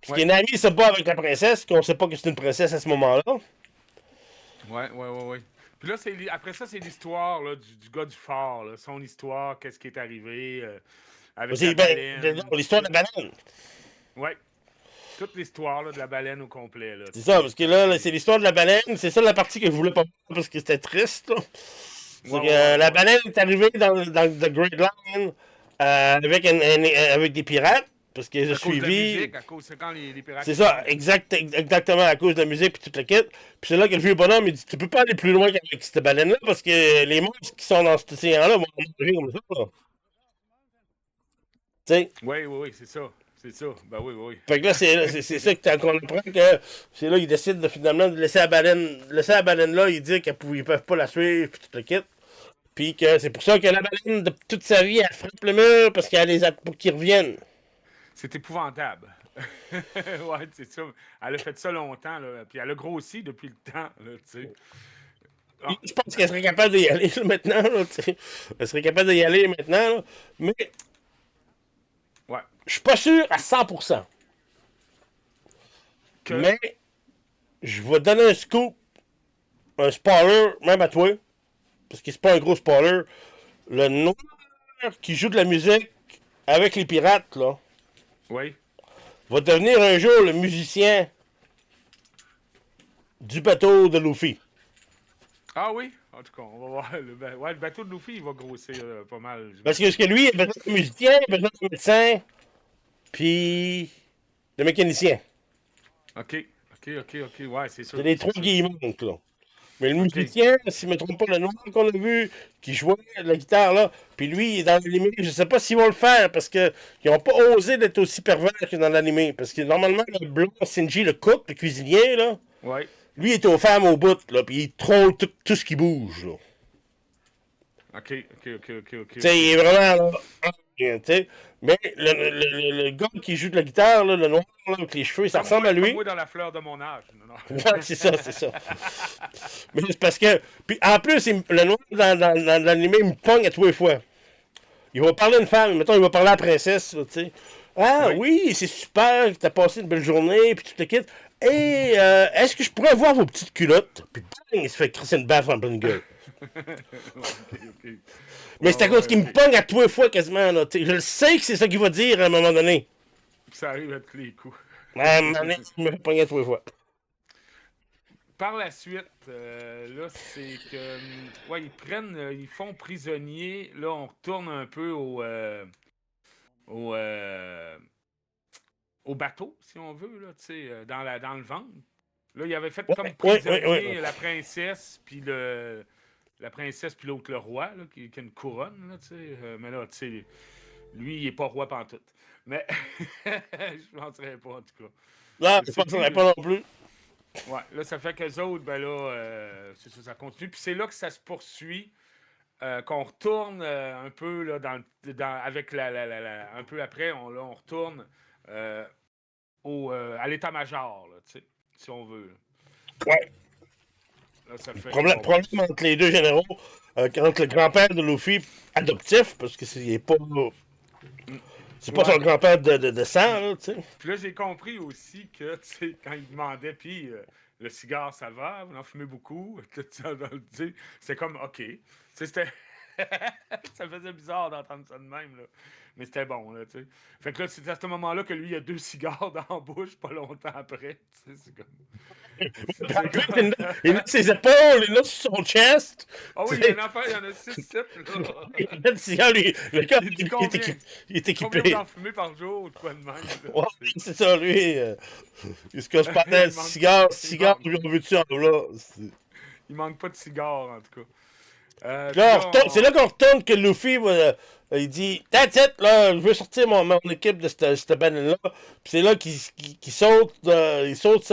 Parce Ouais. que Nami se bat avec la princesse, qu'on sait pas que c'est une princesse à ce moment-là. Ouais. Puis là, après ça, c'est l'histoire là, du gars du phare. Là. Son histoire, qu'est-ce qui est arrivé avec la baleine. L'histoire de la banane. Ouais. Toute l'histoire là, de la baleine au complet. Là, C'est ça, parce que là, c'est l'histoire de la baleine. C'est ça la partie que je voulais pas voir parce que c'était triste, là. La baleine est arrivée dans The Great Line avec des pirates, parce qu'ils ont à cause de la suivi. musique, à cause c'est quand les pirates. C'est ça, exactement, à cause de la musique et toute la quête. Puis c'est là que le vieux bonhomme, il dit, tu peux pas aller plus loin qu'avec cette baleine-là, parce que les monstres qui sont dans cet océan-là vont mourir comme ça, là. Tu sais? Oui, c'est ça. C'est ça. Ben oui. Fait que là, c'est ça qu'on apprend que c'est là qu'ils décident finalement de laisser la baleine. Laisser la baleine là, ils disent qu'ils peuvent pas la suivre, puis tout le kit. Puis que c'est pour ça que la baleine, de toute sa vie, elle frappe le mur parce qu'elle les a pour qu'ils reviennent. C'est épouvantable. Ouais, c'est ça. Elle a fait ça longtemps, là. Puis elle a grossi depuis le temps, là, tu sais. Puis je pense qu'elle serait capable d'y aller là, maintenant, là, tu sais. Elle serait capable d'y aller maintenant, là. Mais Ouais. je suis pas sûr à 100%. Que... Mais je vais donner un scoop, un spoiler, même à toi. Parce que c'est pas un gros spoiler. Le noir qui joue de la musique avec les pirates, là, Oui. va devenir un jour le musicien du bateau de Luffy. Ah oui? En tout cas, on va voir. Le bateau de Luffy, il va grossir pas mal. Parce que lui, il a besoin de musicien, il a besoin de médecin, puis de mécanicien. OK. Ouais, c'est sûr. C'est les trois qui y manquent, là. Mais le musicien, si je ne me trompe pas, le noir qu'on a vu, qui jouait de la guitare, là, puis lui, il est dans l'animé, je sais pas s'ils vont le faire, parce qu'ils n'ont pas osé d'être aussi pervers que dans l'animé. Parce que normalement, le blanc, Shinji, le cook, le cuisinier, là, Ouais. lui, il est aux femmes au bout, là, puis il troll tout ce qui bouge, là. OK. Tu sais, il est vraiment là. Tu sais. Mais le gars qui joue de la guitare, là, le noir, là, avec les cheveux, ça ressemble à lui. Moi dans la fleur de mon âge. Non. Ouais, c'est ça. Mais c'est parce que. Puis en plus, le noir dans l'animé, il me pogne à tous les fois. Il va parler à une femme, mettons, il va parler à la princesse, tu sais. Ah oui, c'est super, t'as passé une belle journée, puis tu te quittes. Et est-ce que je pourrais voir vos petites culottes? Puis bang, il se fait crisser une baffe en pleine gueule. OK. Mais c'est à cause qu'il me pogne à tous les fois quasiment, là. Je le sais que c'est ça qu'il va dire à un moment donné. Ça arrive à tous les coups. À un moment donné, il me fait pogner à tous les fois. Par la suite, là, c'est que. Ouais, ils font prisonnier. Là, on retourne un peu au, au bateau, si on veut, là, tu sais, dans le ventre. Là, il avait fait comme prisonnier la princesse, puis la princesse, puis l'autre, le roi, là, qui a une couronne, là, tu sais. Mais là, tu sais, lui, il est pas roi pantoute. Mais je penserais pas, en tout cas. Là, je penserais pas non plus. Ouais, là, ça fait qu'eux autres, ben là, c'est ça continue. Puis c'est là que ça se poursuit, qu'on retourne un peu, là, avec un peu après, on retourne à l'état-major, là, tu sais, si on veut. Là. Ouais. Là, ça fait problème entre les deux généraux, entre le grand-père de Luffy adoptif, parce que c'est pas. C'est pas son grand-père de sang, là, tu sais. Puis là, j'ai compris aussi que, tu sais, quand il demandait, puis le cigare, ça va, vous en fumez beaucoup, c'est comme, OK. C'était. Ça faisait bizarre d'entendre ça de même, là. Mais c'était bon, là, tu sais. Fait que là, c'est à ce moment-là que lui, il a 2 cigares dans la bouche, pas longtemps après. Tu sais, c'est comme. Il a ses épaules, il a sur son chest. Ah oui, il y a une affaire, il y en a 6-7, là. Il a le cigare, le gars, il est équipé. Combien d'en fumer par jour, ou de quoi de même? Ouais, c'est ça, lui. Il se casse pas tête. Cigare, lui, on veut-tu en là? Il manque pas de cigares, en tout cas. C'est là qu'on retourne que Luffy Il dit, that's it, là, je veux sortir mon équipe de cette baleine-là. Puis c'est là qu'il saute, il saute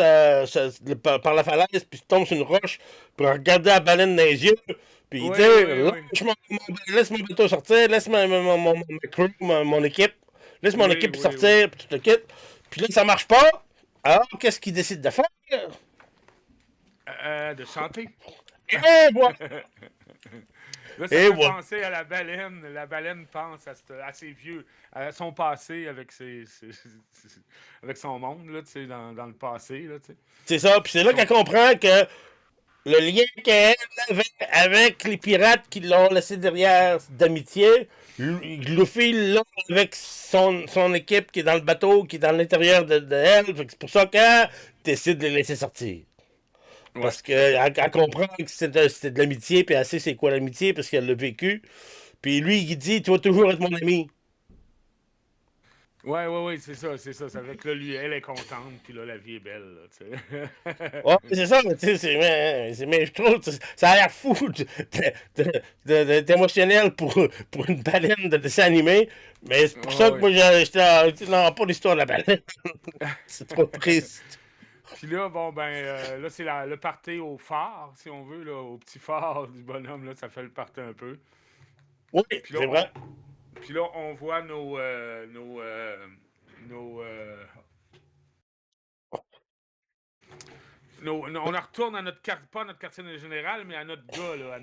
par la falaise, puis il tombe sur une roche pour regarder la baleine dans les yeux. Puis il Oui, dit, oui, oui. laisse mon bateau sortir, laisse mon crew, mon équipe, laisse mon Oui, équipe oui, oui. sortir, puis tu te quittes. Puis là, ça marche pas. Alors, qu'est-ce qu'il décide de faire? De chanter. Et voilà! Là, ça Et fait voilà! penser à la baleine. La baleine pense à ses vieux, à son passé avec avec son monde, là, tu sais, dans le passé, là, tu sais. C'est ça, puis c'est là qu'elle comprend que le lien qu'elle avait avec les pirates qui l'ont laissé derrière d'amitié, Luffy l'a avec son équipe qui est dans le bateau, qui est dans l'intérieur de elle. C'est pour ça qu'elle décide de les laisser sortir. Ouais. Parce qu'elle comprend que c'est de l'amitié, puis elle sait c'est quoi l'amitié, parce qu'elle l'a vécu. Puis lui, il dit, tu vas toujours être mon ami. Ouais, c'est ça, c'est ça. Ça fait que là, lui, elle est contente, puis là, la vie est belle, là, tu sais. Ouais, c'est ça, mais tu sais, mais je trouve que ça a l'air fou d'être émotionnel pour une baleine de dessin animé, mais c'est pour ça que Ouais. moi j'étais là, non, pas l'histoire de la baleine. C'est trop triste. Puis là, bon, ben, là, c'est le party au phare, si on veut, là, au petit phare du bonhomme, là, ça fait le party un peu. Oui, Puis là, c'est vrai. Puis là, on voit on en retourne à notre carte, pas à notre quartier général, mais à notre gars, là, à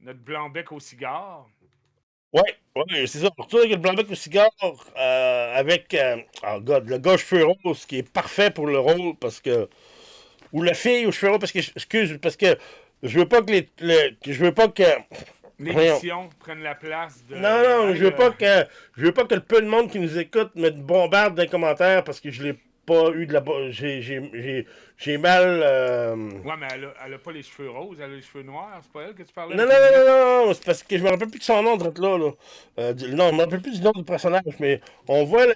notre blanc-bec au cigare. Oui, ouais, c'est ça. Pour toi, avec le blanc-bec au cigare, avec oh God, le gars aux cheveux roses, qui est parfait pour le rôle, parce que. Ou la fille aux cheveux roses, parce que, excuse, parce que je veux pas que je veux pas que. Voyons. L'émission prenne la place de. Non, non, Hey, je veux pas que le peu de monde qui nous écoute me bombarde dans les commentaires parce que je l'ai pas eu de la j'ai mal Ouais, mais elle a pas les cheveux roses, elle a les cheveux noirs, c'est pas elle que tu parlais non, avec non, les non, lunettes? non, non, c'est parce que je me rappelle plus de son nom de là. Non, je me rappelle plus du nom du personnage, mais on voit le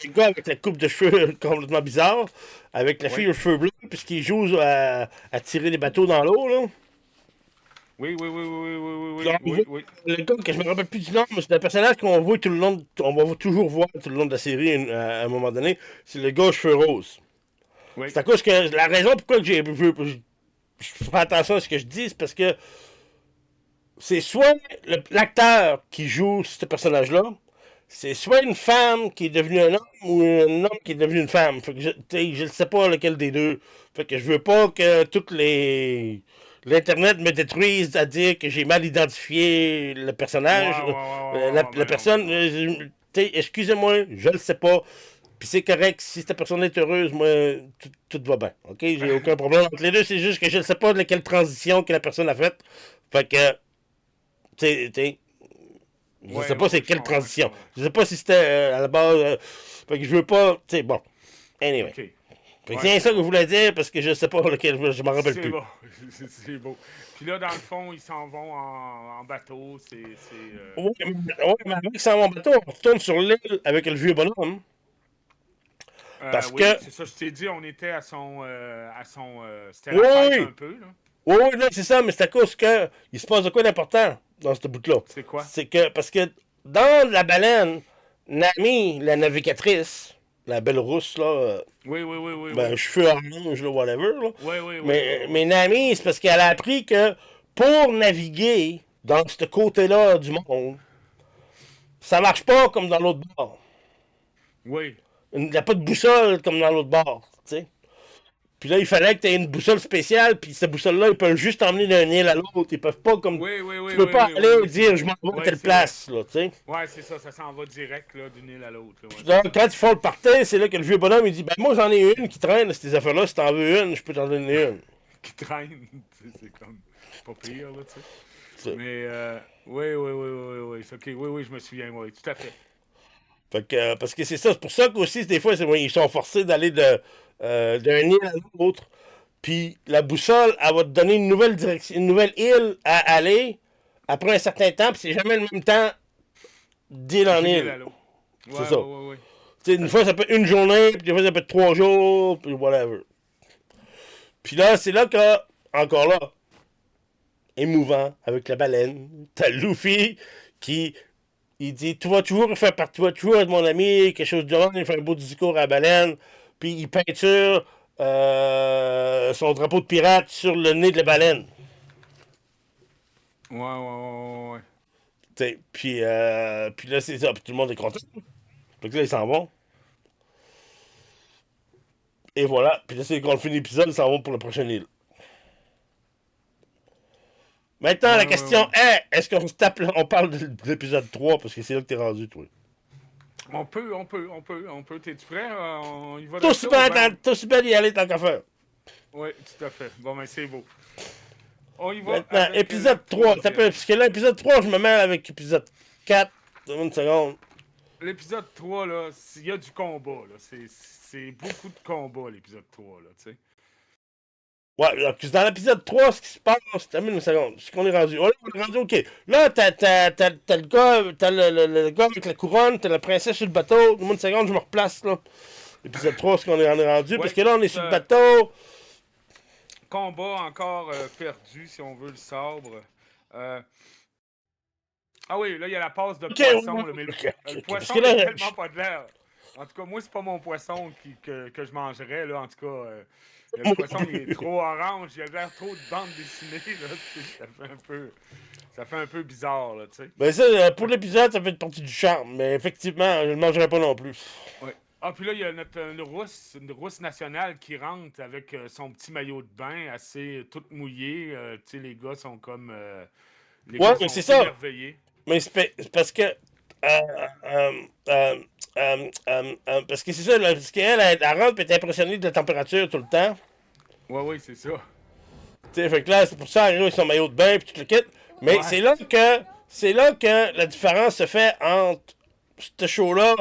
gars avec la coupe de cheveux complètement bizarre, avec la fille Oui. aux cheveux bleus, puisqu'il joue à tirer les bateaux dans l'eau, là. Puis on voit Oui. le gars que je me rappelle plus du nom, mais c'est un personnage qu'on voit tout le long, on va toujours voir tout le long de la série à un moment donné, c'est le gars aux cheveux roses. Oui. C'est à cause que la raison pourquoi que je fais attention à ce que je dis, c'est parce que c'est soit l'acteur qui joue ce personnage-là, c'est soit une femme qui est devenue un homme ou un homme qui est devenu une femme. Fait que je ne sais pas lequel des deux. Fait que je veux pas que toutes les l'Internet me détruise à dire que j'ai mal identifié le personnage, la Mais non, personne. Excusez-moi, je le sais pas. Puis c'est correct, si cette personne est heureuse, moi, tout va bien. OK? J'ai aucun problème entre les deux. C'est juste que je ne sais pas de quelle transition que la personne a faite. Fait que, je sais pas c'est je quelle comprends, transition. Je sais pas si c'était à la base. Fait que je veux pas. Tu sais, bon. Anyway. OK. Fait que Ouais, c'est ça que bon. je voulais dire parce que je sais pas lequel. Je m'en rappelle C'est plus. beau. C'est beau. Puis là, dans le fond, ils s'en vont en bateau. Mais avec ça, mon bateau, on retourne sur l'île avec le vieux bonhomme. Parce Oui, que. c'est ça, je t'ai dit, on était à son. C'était Oui, la fête oui. un peu, là. Oui, oui, non, c'est ça, mais c'est à cause que. Il se passe de quoi d'important dans ce bout-là. C'est quoi? C'est que. Parce que dans la baleine, Nami, la navigatrice, la belle rousse, là. Ben, Oui. cheveux orange, là, whatever, là. Mais Oui. Nami, c'est parce qu'elle a appris que pour naviguer dans ce côté-là du monde, ça marche pas comme dans l'autre bord. Oui. Il n'y a pas de boussole comme dans l'autre bord, tu sais. Puis là, il fallait que tu aies une boussole spéciale, puis cette boussole-là, ils peuvent juste emmener d'un île à l'autre. Ils peuvent pas comme. Tu peux pas aller dire je m'en vais à telle place, là, tu sais. Ouais, c'est ça s'en va direct là, d'une île à l'autre. Là, Puis là, quand ils font le party, c'est là que le vieux bonhomme, il dit ben moi j'en ai une qui traîne, ces affaires-là, si t'en veux une, je peux t'en donner une. Qui traîne, c'est comme pas pire, là, tu sais. C'est- Mais, oui. C'est ok, oui, je me souviens, oui, tout à fait. Fait que, parce que c'est ça, c'est pour ça qu'aussi, des fois, ils sont forcés d'aller d'un île à l'autre. Puis la boussole, elle va te donner une nouvelle direction, une nouvelle île à aller après un certain temps, puis c'est jamais le même temps d'île en D'une île île. à l'autre. C'est ça. Ouais. Tu sais, une fois, ça peut être une journée, puis des fois, ça peut être 3 jours, puis whatever. Puis là, c'est là que, encore là, émouvant, avec la baleine, t'as Luffy Puis, il dit, tu vas toujours faire partie, tu vas toujours être mon ami, quelque chose de genre, il fait un beau discours à la baleine, puis il peinture son drapeau de pirate sur le nez de la baleine. Ouais. Puis là, c'est ça, puis tout le monde est content. Fait que là, ils s'en vont. Et voilà, puis là, c'est qu'on finit l'épisode, ils s'en vont pour la prochaine île. Maintenant, la question est, est-ce qu'on se tape, on parle de l'épisode 3, parce que c'est là que t'es rendu, toi. On peut. T'es-tu prêt? On y va T'as de aussi ça? bien d'y aller tant qu'à faire. Oui, tout à fait. Bon, ben c'est beau. On y va Maintenant, avec épisode 3. Parce que là, épisode 3, je me mêle avec épisode 4. Donne-moi une seconde. L'épisode 3, là, il y a du combat, là. C'est beaucoup de combat, l'épisode 3, là, tu sais. Ouais, donc, dans l'épisode 3, ce qui se passe, donne-moi une seconde. C'est qu'on est rendu. Oh, là, on est rendu, ok. Là, t'as le gars, t'as le gars avec la couronne, t'as la princesse sur le bateau. Donne-moi une seconde, je me replace, là. L'épisode 3, c'est qu'on est rendu. Ouais, parce que là, on est sur le bateau. Combat encore perdu, si on veut, le sabre. Ah oui, là, il y a la passe de poisson, là, mais le poisson n'a tellement pas de l'air. En tout cas, moi, c'est pas mon poisson que je mangerais, là. En tout cas, le poisson, il est trop orange. Il a l'air trop de bande dessinée, là. Ça fait un peu bizarre, là, tu sais. Ben ça, pour l'épisode, ça fait partie du charme. Mais effectivement, je ne le mangerai pas non plus. Ouais. Ah, puis là, il y a une rousse nationale qui rentre avec son petit maillot de bain assez tout mouillé. Tu sais, les gars sont comme... les Ouais, gars mais sont c'est ça. émerveillés. Mais c'est parce que. Parce que c'est ça, là, parce qu'elle, elle rentre et est impressionnée de la température tout le temps. Ouais, c'est ça. Tu sais, fait que là, c'est pour ça, elle arrive avec son maillot de bain puis tout le kit. Mais c'est là que la différence se fait entre ce show-là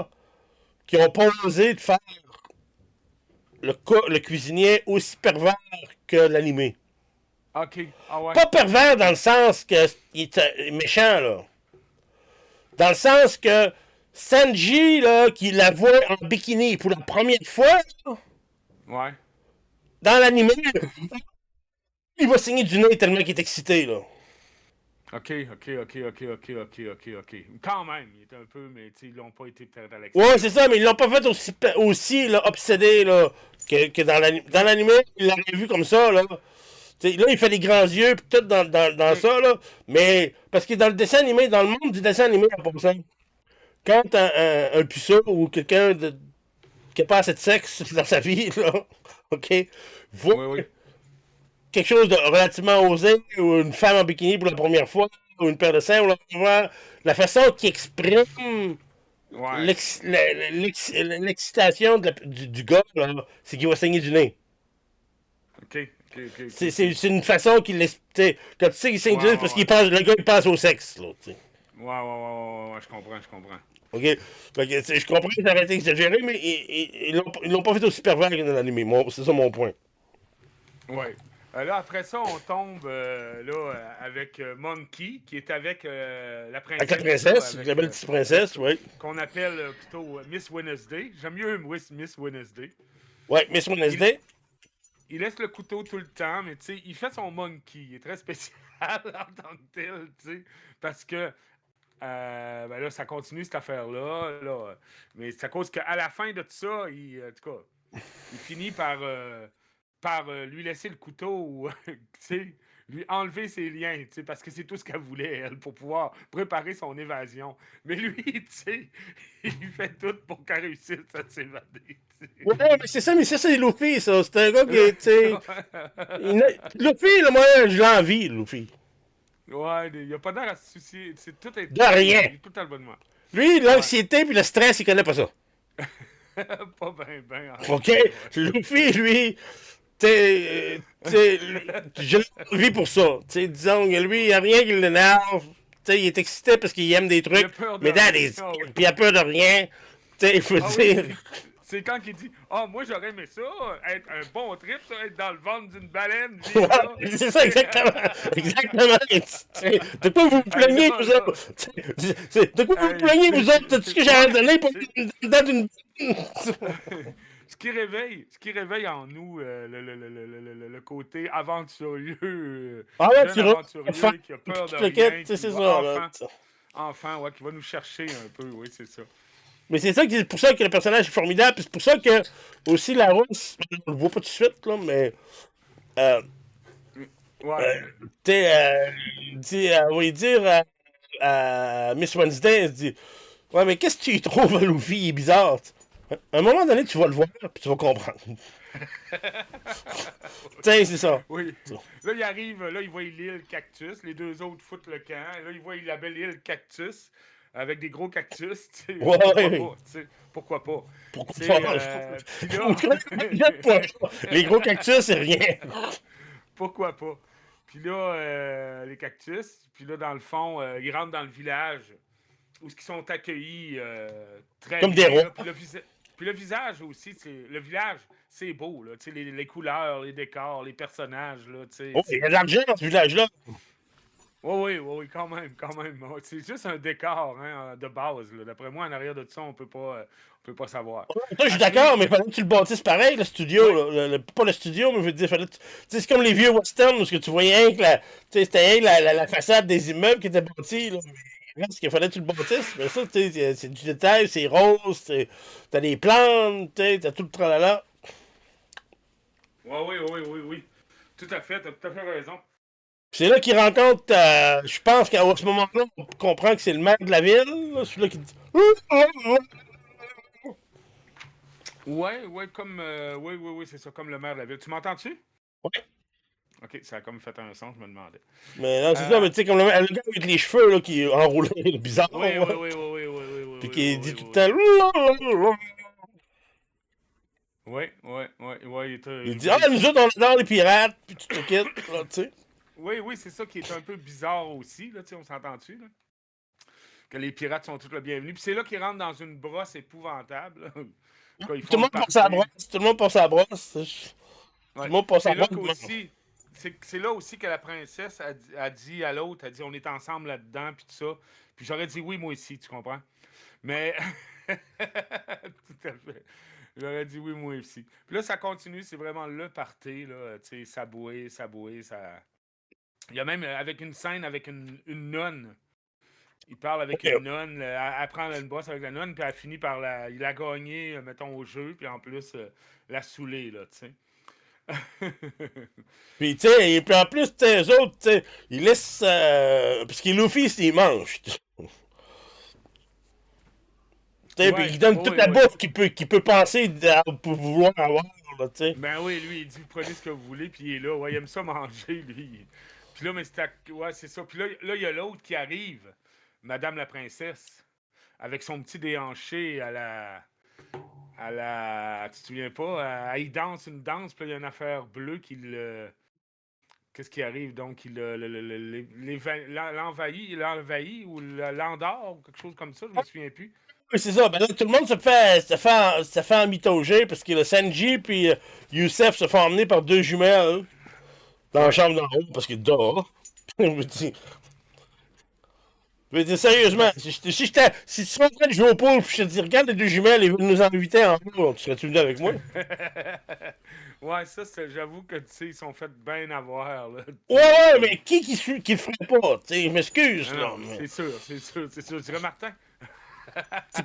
qui ont pas osé de faire le cuisinier aussi pervers que l'animé. OK. Ah ouais. Pas pervers dans le sens que il est méchant, là. Dans le sens que Sanji, là, qui la voit en bikini pour la première fois, là, Ouais. dans l'anime, il va saigner du nez tellement qu'il est excité, là. OK. Quand même, il est un peu, mais ils l'ont pas été peut-être à l'excès. Ouais, c'est ça, mais ils l'ont pas fait aussi là, obsédé là, que dans l'anime. Il l'aurait vu comme ça, là. T'sais, là, il fait des grands yeux, pis tout dans ça, là. Mais, parce que dans le dessin animé, dans le monde du dessin animé, en passant, quand t'as un puceau ou quelqu'un qui n'a pas assez de sexe dans sa vie, là, ok, voit Oui. quelque chose de relativement osé, ou une femme en bikini pour la première fois, ou une paire de seins, on voit la façon qu'il exprime Ouais. l'excitation du gars, là, c'est qu'il va saigner du nez. OK. C'est une façon qu'il laisse. Quand tu sais qu'il saigne du nez, c'est parce qu'il pense, le gars il pense au sexe, là, tu sais. Ouais, je comprends. OK? Fait que, je comprends que ça aurait été exagéré, mais ils l'ont pas fait aussi pervers que dans l'animé. C'est ça mon point. Ouais. Là, après ça, on tombe avec Monkey, qui est avec la princesse. Avec la princesse, avec, la belle petite princesse, oui. Qu'on appelle plutôt Miss Wednesday. J'aime mieux Miss Wednesday. Ouais, Miss Wednesday. Il laisse le couteau tout le temps, mais tu sais, il fait son monkey. Il est très spécial en tant que tel, tu sais, parce que ben là, ça continue cette affaire-là. Là, mais c'est à cause qu'à la fin de tout ça, en tout cas, il finit par lui laisser le couteau ou, tu sais, lui enlever ses liens, tu sais, parce que c'est tout ce qu'elle voulait, elle, pour pouvoir préparer son évasion. Mais lui, tu sais, il fait tout pour qu'elle réussisse à s'évader. Ouais, mais c'est ça, c'est Luffy, ça. C'est un gars qui est, tu sais. Luffy, là, moi, je l'envie, Luffy. Ouais, il n'y a pas d'air à se soucier. C'est tout est. De rien. Il est tout à le bonnement. Lui, l'anxiété puis le stress, il connaît pas ça. Pas ben. OK? Luffy, lui, je l'envie pour ça. T'sais, disons que lui, il n'y a rien qui l'énerve. Il est excité parce qu'il aime des trucs. Mais puis il a peur de rien. Il faut dire. Oui, c'est quand il dit moi j'aurais aimé ça, être un bon trip, ça, être dans le ventre d'une baleine. C'est ça, exactement. Exactement. De quoi vous vous plaignez, vous autres? De quoi vous vous plaignez, vous autres? T'as-tu ce que j'aurais donné pour dans d'une. Ce qui réveille en nous le côté aventurieux. Ah ouais, aventurieux qui a peur de rien. C'est ça, là. enfant, ouais, qui va nous chercher un peu, oui, c'est ça. Mais c'est pour ça que le personnage est formidable, puis c'est pour ça que aussi la rousse, on le voit pas tout de suite, là, mais euh, Ouais. euh, tu sais, on va lui dire à Miss Wednesday, elle se dit ouais, mais qu'est-ce que tu y trouves, Luffy, il est bizarre. À un moment donné, tu vas le voir, puis tu vas comprendre. Tiens, c'est ça. Oui. Là, il arrive, là, il voit l'île Cactus. Les deux autres foutent le camp. Là, il voit la belle île Cactus avec des gros cactus. Tu sais, Ouais, pourquoi ouais. pas? Tu sais, pourquoi pas? Pourquoi Tu sais, pas? puis là, Les gros cactus, c'est rien. pourquoi pas? Puis là, les cactus. Puis là, dans le fond, ils rentrent dans le village où ils sont accueillis très Comme des bien. rois. Là. Puis le visage aussi, le village, c'est beau. Là, les couleurs, les décors, les personnages. Là, Oh, il y a de l'argent dans ce village-là. oui, quand même, quand même. Ouais, c'est juste un décor hein, de base. Là. D'après moi, en arrière de ça, on peut pas savoir. Toi, je suis Ensuite, d'accord, mais fallait que tu le bâtisses pareil, le studio. ouais, Là. Pas le studio, mais je veux dire, fallait. Tu sais, c'est comme les vieux westerns où ce que tu voyais rien que tu sais, c'était rien que la façade des immeubles qui était bâtie. Là. Mais reste qu'il fallait que tu le bâtisses. Mais ça, tu sais, c'est du détail, c'est rose, t'as des plantes, t'as tout le tralala. oui. Tout à fait, t'as tout à fait raison. C'est là qu'il rencontre, je pense qu'à ce moment-là, on comprend que c'est le maire de la ville, là, celui-là qui dit. Ouais, comme. Oui, c'est ça, comme le maire de la ville. Tu m'entends-tu? Ouais. Ok, ça a comme fait un son, je me demandais. Mais non, c'est ça, Euh, mais tu sais, comme le gars avec les cheveux là, qui est enroulé, bizarre, oui, là. oui, oui, oui, oui, oui, oui, oui, Puis oui, qui oui, dit oui, tout le oui, temps. oui, Il dit ah, nous autres, on adore les pirates, puis tu te quittes, là, tu sais. oui, c'est ça qui est un peu bizarre aussi, là, tu sais, on s'entend-tu, là? Que les pirates sont tous les bienvenus. Puis c'est là qu'ils rentrent dans une brosse épouvantable, là, quand ils Tout font le le monde passe à la party. brosse, tout le monde passe à la brosse. Tout Ouais. le monde Puis passe à la c'est là brosse. qu'aussi, c'est là aussi que la princesse a dit à l'autre, a dit on est ensemble là-dedans, puis tout ça. Puis j'aurais dit oui, moi aussi, tu comprends? Mais, tout à fait. J'aurais dit oui, moi aussi. Puis là, ça continue, c'est vraiment le party, là, tu sais, sabouer, ça... Il y a même avec une scène avec une nonne. Il parle avec une nonne, elle prend une bosse avec la nonne, puis elle finit par il a gagné, mettons, au jeu, puis en plus, la saouler, là, tu sais. Puis, tu sais, et puis en plus, tu sais, eux autres, tu sais, ils laissent. Parce qu'ils Luffy, c'est ils mangent. Tu sais, puis ils donnent toute la Ouais. bouffe qu'il peut penser pour vouloir avoir, là, tu sais. Ben oui, lui, il dit, vous prenez ce que vous voulez, puis il est là. Ouais, il aime ça manger, lui. Puis là, mais ouais, c'est ça. Puis là, il y a l'autre qui arrive, Madame la princesse, avec son petit déhanché tu te souviens pas? Il danse une danse, puis là, il y a une affaire bleue qui le... Qu'est-ce qui arrive? Donc, l'envahit ou l'endort, ou quelque chose comme ça, je me souviens plus. Oui, c'est ça. Ben là, tout le monde se fait emmitoger parce que le Sanji puis Youssef se font emmener par deux jumelles dans la Ouais. chambre d'en haut parce que dehors. Je me dis, sérieusement, Parce- si tu serais en train de jouer au pool puis je te dis, regarde les deux jumelles, ils veulent nous inviter en haut, tu serais-tu venu avec moi? ouais, ça, j'avoue que, tu sais, ils sont fait bien avoir, là. Ouais, mais qui le ferait pas? Tu sais, je m'excuse, Non, là. non, c'est sûr, c'est sûr, c'est sûr. Je dirais Martin.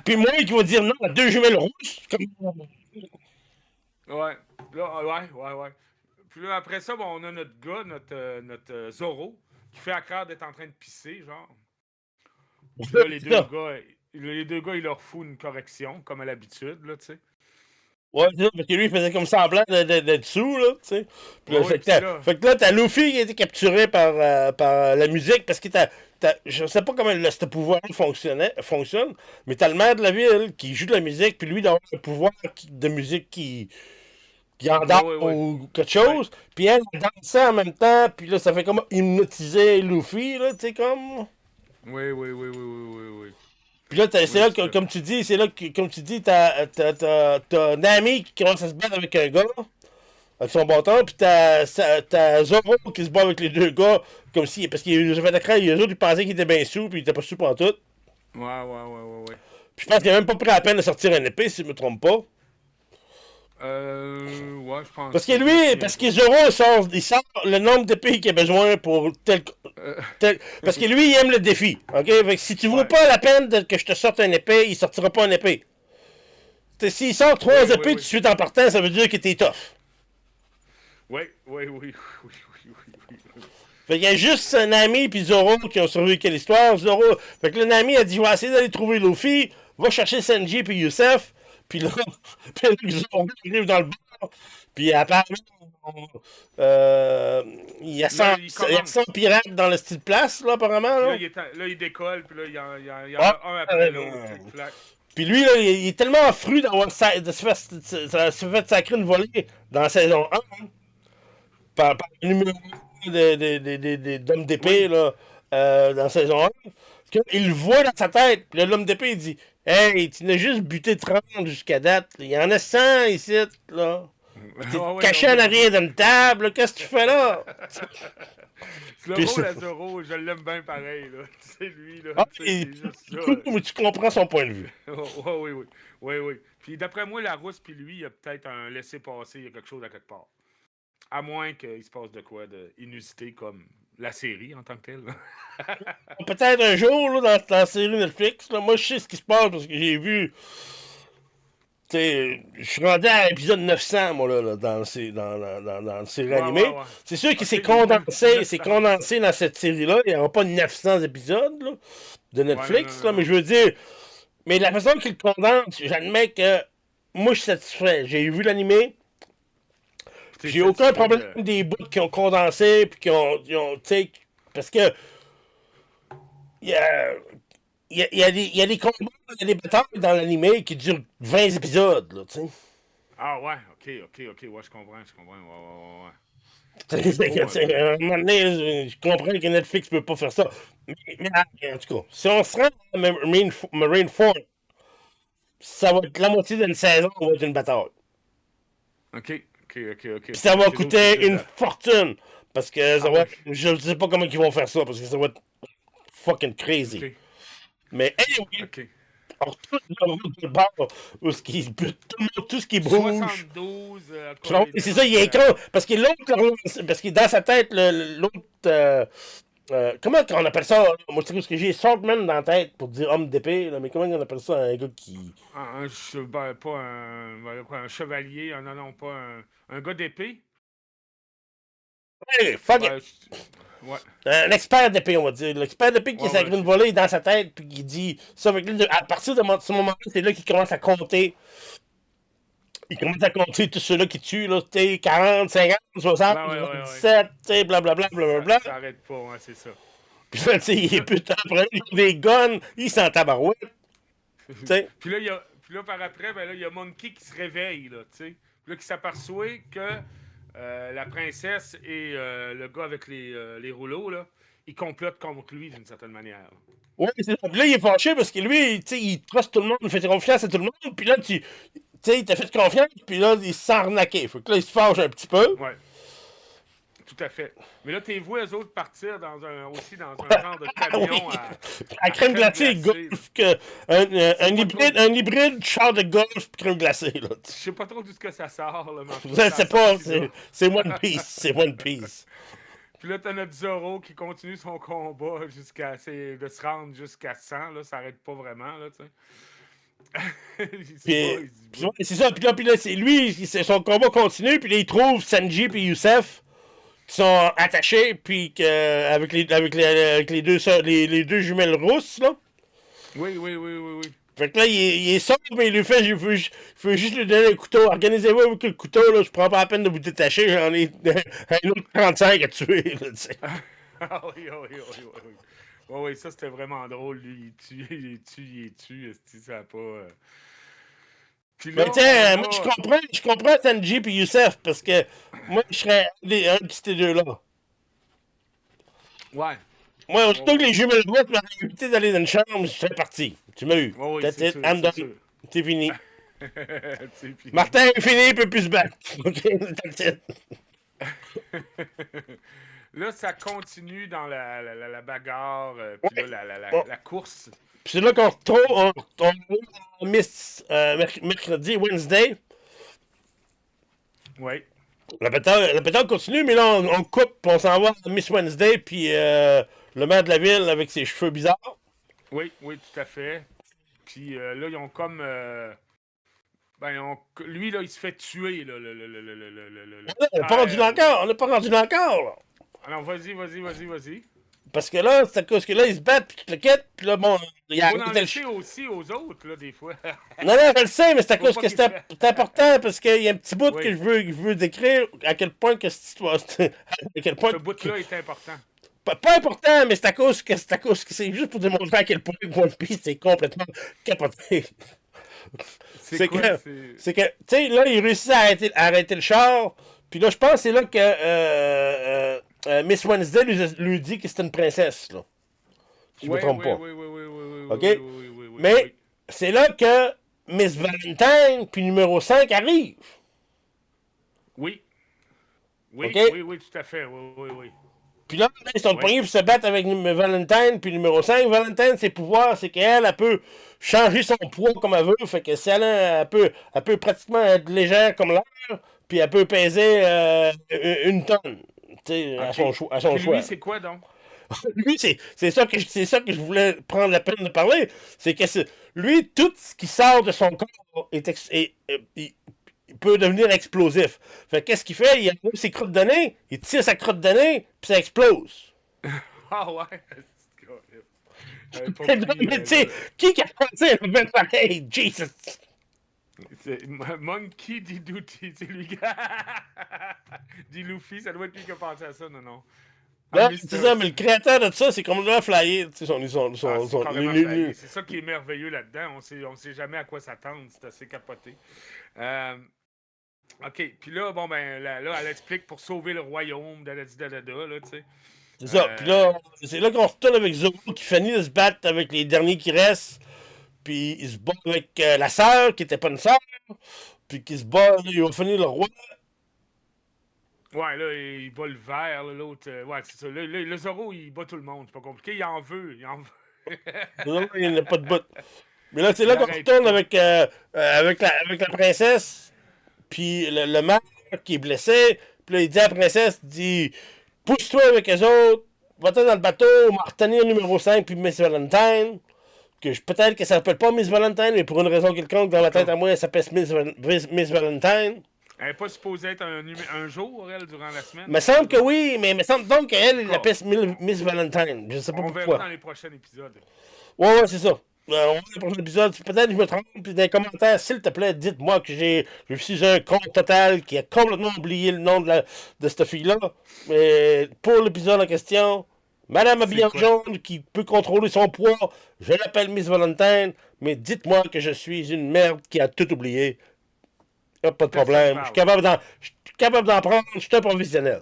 Puis moi qui va dire non à deux jumelles rousses, comme. Ouais. Là, ouais. Puis là, après ça, bon, on a notre gars, notre Zoro, qui fait à cœur d'être en train de pisser, genre. Puis là, les deux gars, ils leur foutent une correction, comme à l'habitude, là, tu sais. Ouais, c'est ça, parce que lui, il faisait comme semblant d'être sous, là, tu sais. Puis là, Ouais, puis là, fait que là, t'as Luffy qui a été capturé par la musique, parce que je sais pas comment ce pouvoir fonctionne, mais t'as le maire de la ville qui joue de la musique, puis lui, il a un pouvoir de musique qui endort ouais. ou quelque Ouais. chose, puis elle dansait en même temps, puis là, ça fait comme hypnotiser Luffy, là, tu sais, comme. Oui. Puis là, c'est Oui, là tout que, à fait. comme tu dis, comme tu dis, t'as Nami qui commence à se battre avec un gars, avec son bâton, puis t'as Zoro qui se bat avec les deux gars, comme si, parce qu'ils ont fait la crainte, les autres, ils pensaient qu'ils étaient bien sous, puis ils étaient pas sous pour tout. Ouais. Puis je pense qu'il a même pas pris la peine de sortir une épée, si je me trompe pas. Ouais, je pense. Parce que lui, parce que Zoro, il sort le nombre d'épées qu'il a besoin pour Euh, Parce que lui, il aime le défi. OK? Fait que si tu vaux ouais. pas la peine que je te sorte une épée, il sortira pas une épée. S'il sort trois Oui, oui, épées tout de oui. suite en partant, ça veut dire que t'es tough. Oui, oui, oui, oui, oui, oui, oui. Fait qu'il y a juste Nami puis Zoro qui ont survécu à l'histoire. Zoro. Fait que le Nami a dit je vais essayer d'aller trouver Luffy, va chercher Sanji puis Youssef. Puis là, puis Zoro arrive dans le bar. Puis apparemment, euh, il y a 100, Là, il il y a 100 commence. pirates dans le style place, là, apparemment. Puis là, Là. là, il décolle, puis là, il y en Ah, a un après l'autre. Clac. puis lui, là, il est tellement fru de se fait sacrer une volée dans la saison 1 hein, par le numéro 1 d'homme d'épée Oui. là, dans la saison 1 qu'il le voit dans sa tête. Puis l'homme d'épée, il dit hey, tu n'as juste buté 30 jusqu'à date. Il y en a 100 ici. Là. Puis t'es Ah ouais, non, caché en mais arrière d'une table. Qu'est-ce que tu fais là? le Puis rôle à Zoro, je l'aime bien pareil, là. C'est lui, là. ah, C'est juste du ça. coup, mais tu comprends son point de vue. Oh, oui, oui. Oui, oui. Puis d'après moi, la rousse puis lui, il y a peut-être un laissé-passer, il y a quelque chose à quelque part. À moins qu'il se passe de quoi de inusité comme la série en tant que telle. Peut-être un jour, là, dans la série Netflix, là, moi, je sais ce qui se passe parce que j'ai vu. Je suis rendu à l'épisode 900, moi, là, dans la série Ouais, ouais, animée. ouais. C'est sûr que Ok, il est c'est 900. condensé dans cette série-là. Il n'y aura pas 900 épisodes là, de Ouais, non, non, Netflix, non, là, mais non. je veux dire. Mais la façon qu'il condense, j'admets que moi, je suis satisfait. J'ai vu l'animé. T'es J'ai aucun satisfait problème de. des bouts qui ont condensé, puis tu sais, parce que il y a, il y a des combats, il y a des batailles dans l'animé qui durent 20 épisodes, là, tu sais. Ah ouais, ok, ouais, je comprends, ouais, ouais, ouais. À C'est trop un peu. un moment donné, je comprends que Netflix peut pas faire ça. En tout cas, si on se rend à Marineford, ça va être la moitié d'une saison, ça va être une bataille. Ok. Puis ça va C'est d'autres qui coûter disent. une fortune. Parce que ça Ah va ouais, être, je sais pas comment ils vont faire ça, parce que ça va être fucking crazy. ok, Mais anyway, ok. on retourne dans le bar où ce qui bute tout ce qui bouge. 72, C'est ça, il est Corédien. con. Parce que l'autre, parce que dans sa tête, l'autre. Comment on appelle ça? Moi, c'est ce que j'ai Saltman dans la tête pour dire homme d'épée, là, mais comment on appelle ça un gars qui. Ben, pas un chevalier, non, non, pas un gars d'épée. Hey, fuck it! Ben, ouais, Un expert d'épée, on va dire. L'expert d'épée qui ouais, sacré ouais, une volée dans sa tête, puis qui dit ça. Avec lui, à partir de ce moment-là, c'est là qu'il commence à compter. Il commence à compter tous ceux-là qui tuent, là, tu sais, 40, 50, 60, ben, ouais. 77, tu sais, blablabla, blablabla. Ça arrête pas, ouais, c'est ça. Puis là, tu sais, il est putain, après, il a des guns, il s'en tabarouette, tu sais. Puis là, par après, ben là, il y a Monkey qui se réveille, là, tu sais. Puis là, qui s'aperçoit que la princesse et le gars avec les rouleaux, là, ils complotent contre lui d'une certaine manière. Ouais, c'est ça. Puis là, il est fâché parce que lui, tu sais, il truste tout le monde, il fait confiance à tout le monde, puis là, tu sais, il t'a fait confiance, puis là, il se sent arnaqué. Fait que là, il se fâche un petit peu. Ouais, tout à fait. Mais là, t'es vu eux autres partir aussi dans un genre de Ah oui! camion À à crème crème glacée, glacée. golf, un Pas trop. un hybride char de golf crème glacée, là. Je sais pas trop d'où ce que ça sort, là, mais en tout cas, Je ça sais a pas, sorti là. c'est One Piece, c'est One Piece. Puis là, t'as notre Zoro qui continue son combat de se rendre jusqu'à 100, là, ça arrête pas vraiment, là, tu sais. Il se bat, il se Puis bat. ouais, c'est ça, puis là, c'est lui, son combat continue, puis là, il trouve Sanji puis Youssef qui sont attachés, puis avec les deux les deux jumelles rousses, là. Oui. Fait que là, il est sobre, mais il lui fait, il faut juste lui donner un couteau. Organisez-vous avec le couteau, là, je prends pas la peine de vous détacher, j'en ai un autre 35 à tuer, là, tu sais. Ah oui. Oui, ça c'était vraiment drôle, lui. Il tue, esti, ça a pas. Puis Mais là, tu sais, on moi, a. je comprends Sanji et Youssef, parce que moi, je serais un de ces deux-là. Ouais. Moi, Ouais, aussitôt que ouais. les jumelles droites m'ont invité d'aller dans une chambre, je serais parti. Tu m'as eu. Ouais, oui, That's c'est it, sûr, I'm c'est done. sûr. C'est fini. Tu sais, puis- Martin est fini, il peut plus se battre. OK, that's it. Là, ça continue dans la bagarre, puis là, Bon. la course. Puis c'est là qu'on retrouve, on miss mercredi, Wednesday. Oui. La bataille continue, mais là, on coupe, puis on s'en va à Miss Wednesday, puis le maire de la ville avec ses cheveux bizarres. Oui, oui, tout à fait. Puis là, ils ont comme. Lui, là, il se fait tuer, là. On n'est pas rendu là encore, on n'est pas rendu là encore, là. Alors, vas-y. Parce que là, c'est à cause que là, ils se battent, puis tu le quittes, puis là, bon, il a Faut en arrêté laisser aussi aux autres, là, des fois. Non, je le sais, mais c'est à Faut cause pas que qu'il c'est important, parce qu'il y a un petit bout Oui. que je veux décrire, à quel point que cette histoire... à quel point Ce bout-là est important. Pas important, mais c'est à cause que c'est juste pour démontrer à quel point One Piece est complètement capoté. C'est que, tu sais, là, il réussit à arrêter le char, puis là, je pense que c'est là que Miss Wednesday lui dit que c'est une princesse, là. Si je me trompe pas. Oui. OK? Mais c'est là que Miss Valentine, puis numéro 5 arrive. Oui. Oui, OK? oui, tout à fait. Oui. Puis là, ils sont poignés pour se battre avec Valentine, puis numéro 5. Valentine, ses pouvoirs, c'est qu'elle, elle peut changer son poids comme elle veut. Fait que si elle peut pratiquement être légère comme l'air, puis elle peut peser une tonne. Tu sais, à son choix. Lui, c'est quoi donc? Lui, c'est ça que je voulais prendre la peine de parler. C'est que lui, tout ce qui sort de son corps il peut devenir explosif. Fait qu'est-ce qu'il fait? Il enlève ses crottes de nez, il tire sa crotte de nez, puis ça explose. Ah ouais? Mais tu sais, qui a pensé à faire pareil? Jesus! C'est Monkey D. c'est lui qui... dit Luffy, ça doit être lui qui a pensé à ça, non? C'est ça, mais le créateur de ça, c'est complètement flyé. C'est ça qui est merveilleux là-dedans. On sait jamais à quoi s'attendre. C'est assez capoté. OK. Puis là, bon, ben, là, elle explique pour sauver le royaume, là, tu sais. C'est ça. Puis là, c'est là qu'on retourne avec Zoro qui finit de se battre avec les derniers qui restent. Puis il se bat avec la sœur, qui était pas une sœur. Puis qui se bat, il va finir le roi. Ouais, là, il bat le vert, l'autre. Ouais, c'est ça. Le Zoro, il bat tout le monde. C'est pas compliqué. Il en veut. Non, il n'y a pas de bout. Mais là, c'est là qu'on retourne avec la princesse. Puis le maire qui est blessé. Puis là, il dit à la princesse, pousse-toi avec les autres. Va-t'en dans le bateau. On va retenir numéro 5 puis Miss Valentine. Peut-être que ça s'appelle pas Miss Valentine, mais pour une raison quelconque, dans ma tête à moi, elle s'appelle Miss Valentine. Elle n'est pas supposée être un jour, elle, durant la semaine? Il me semble que oui, mais il me semble donc qu'elle, il l'appelle Miss Valentine. Je sais pas pourquoi. On verra dans les prochains épisodes. Ouais, c'est ça. On va dans les prochains épisodes. Peut-être que je me trompe. Puis dans les commentaires, s'il te plaît, dites-moi que je suis un con total qui a complètement oublié le nom de cette fille-là. Mais pour l'épisode en question, Madame habillée en jaune qui peut contrôler son poids, je l'appelle Miss Valentine, mais dites-moi que je suis une merde qui a tout oublié. Pas de problème. Je suis capable d'en prendre. Je suis un professionnel.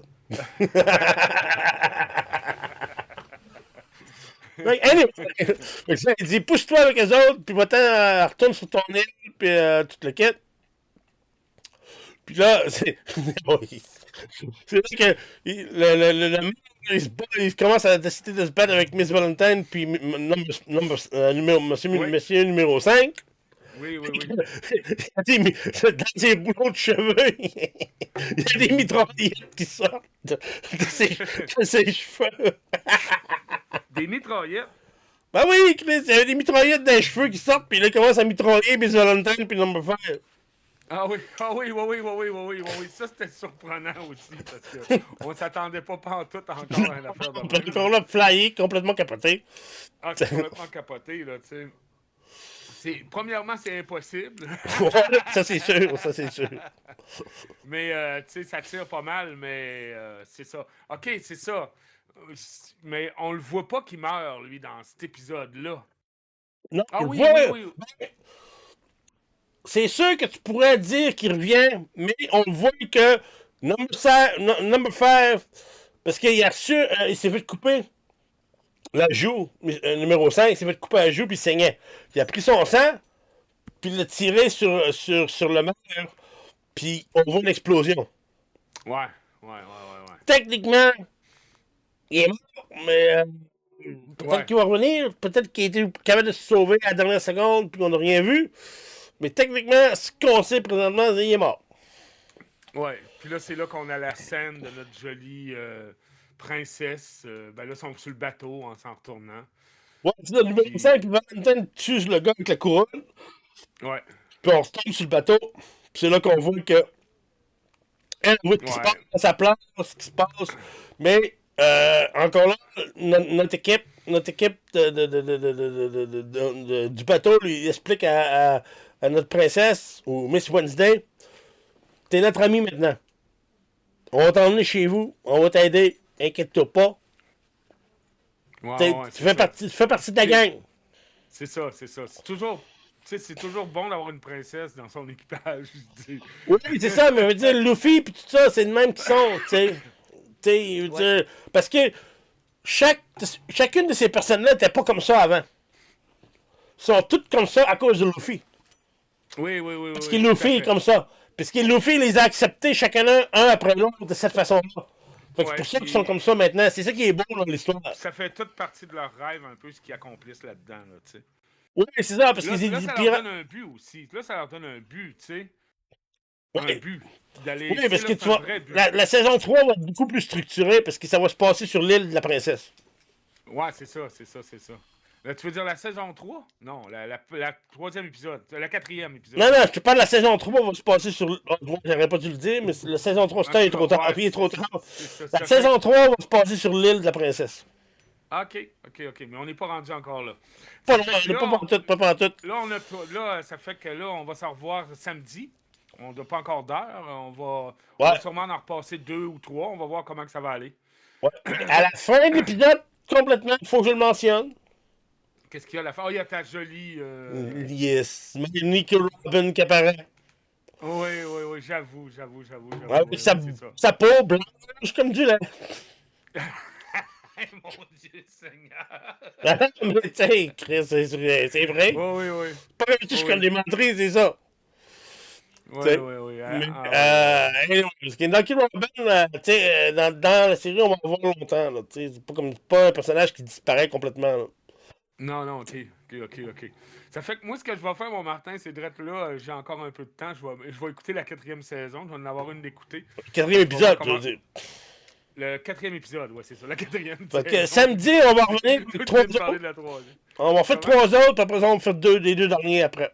Anyway, il dit pousse-toi avec les autres, puis va-t'en, retourne sur ton île, puis tu te le quittes. Puis là, c'est vrai que il commence à décider de se battre avec Miss Valentine, puis monsieur numéro 5. Oui. Dans ses boulots de cheveux, il y a des mitraillettes qui sortent de ses cheveux. Des mitraillettes? Ben oui, Chris, il y a des mitraillettes dans les cheveux qui sortent, puis là, il commence à mitrailler Miss Valentine, puis Number 5. Ah oui, ça c'était surprenant aussi, parce qu'on s'attendait pas pantoute encore à une affaire de même. Encore là, flyé, complètement capoté. Ah, c'est complètement capoté, là, tu sais. Premièrement, c'est impossible. Ça, c'est sûr. Mais, tu sais, ça tire pas mal, mais c'est ça. OK, c'est ça. Mais on le voit pas qu'il meurt, lui, dans cet épisode-là. Non, oui. C'est sûr que tu pourrais dire qu'il revient, mais on voit que Number 5, parce qu'il a reçu, il s'est fait couper la joue, numéro 5, il s'est fait couper la joue, puis il saignait. Il a pris son sang, puis il l'a tiré sur le mur, puis on voit l'explosion. Ouais. Techniquement, il est mort, mais peut-être qu'il va revenir, peut-être qu'il a été capable de se sauver à la dernière seconde, puis on n'a rien vu. Mais techniquement, ce qu'on sait présentement, il est mort. Ouais. Puis là, c'est là qu'on a la scène de notre jolie princesse. Ben là, ils sont sur le bateau en s'en retournant. Ouais, c'est le numéro Puis- 5, puis Valentine tue le gars avec la couronne, Ouais. puis on retombe sur le bateau, puis c'est là qu'on voit que elle voit ce qui se passe Ouais. à sa place, ce qui se passe, mais encore là, notre équipe du bateau lui explique à notre princesse, ou Miss Wednesday, t'es notre ami maintenant. On va t'emmener chez vous, on va t'aider, inquiète-toi pas. Ouais, Tu fais partie de la C'est- gang. C'est ça, c'est ça. C'est toujours. Tu sais, c'est toujours bon d'avoir une princesse dans son équipage. Je dis. Oui, c'est ça, mais je veux dire, Luffy pis tout ça, c'est le même qu'ils sont, tu sais. Tu sais, je veux dire, parce que chacune de ces personnes-là n'était pas comme ça avant. Ils sont toutes comme ça à cause de Luffy. Oui. Parce que tout à Luffy est fait. comme ça. Parce que Luffy les a acceptés chacun un après l'autre de cette façon-là. Fait que c'est Ouais, pour ça qu'ils puis sont comme ça maintenant. C'est ça qui est beau dans l'histoire. ça fait toute partie de leur rêve, un peu, ce qu'ils accomplissent là-dedans, là, tu sais. Oui, c'est ça, parce Là, qu'ils là, disent ça leur pirates. donne un but aussi. Là, ça leur donne un but, tu sais. Un Oui, but. D'aller. oui, Tu sais, parce là, que c'est tu un vois, vrai but. la saison 3 va être beaucoup plus structurée parce que ça va se passer sur l'île de la princesse. Ouais, c'est ça. Là, tu veux dire la saison 3? Non, la troisième épisode. La quatrième épisode. Non, je te parle de la saison 3 va se passer sur. J'aurais pas dû le dire, mais la saison 3, En c'est tout trop cas, tard. ouais, Puis il est trop tard. c'est ça. La Ça saison fait... 3 va se passer sur l'île de la princesse. OK. Mais on n'est pas rendu encore là. Pas Ça fait que là, pas pantoute, pas pantoute. là, là, ça fait que là, on va se revoir samedi. On n'a pas encore d'heure. On va Ouais, sûrement en repasser 2 ou 3. On va voir comment que ça va aller. ouais. À la fin de l'épisode, complètement, il faut que je le mentionne. Qu'est-ce qu'il y a à la fin? Oh, il y a ta jolie... Yes. Nicky Robin qui apparaît. Oui, j'avoue. Ouais, Oui, c'est ça. sa peau blanche comme du lait. Mon Dieu Seigneur! Mais tu sais, Chris, c'est vrai. Oui. Pas comme si je connais des menteries, c'est ça. T'sais, Oui. Mais, Ouais. parce que Nicky Robin, tu sais, dans la série, on va en voir longtemps. Là, c'est pas un personnage qui disparaît complètement. Là. Non, ok. Ça fait que moi, ce que je vais faire, mon Martin, c'est d'être là, j'ai encore un peu de temps, je vais écouter la quatrième saison, je vais en avoir une d'écouter. Quatrième Je vais voir épisode, je veux dire. Le quatrième épisode, ouais, c'est ça, la quatrième Fait que saison. samedi, on va revenir Tu avec viens 3 de parler autres. de la troisième. On va faire 3 autres, puis après ça, on va faire les 2 derniers après.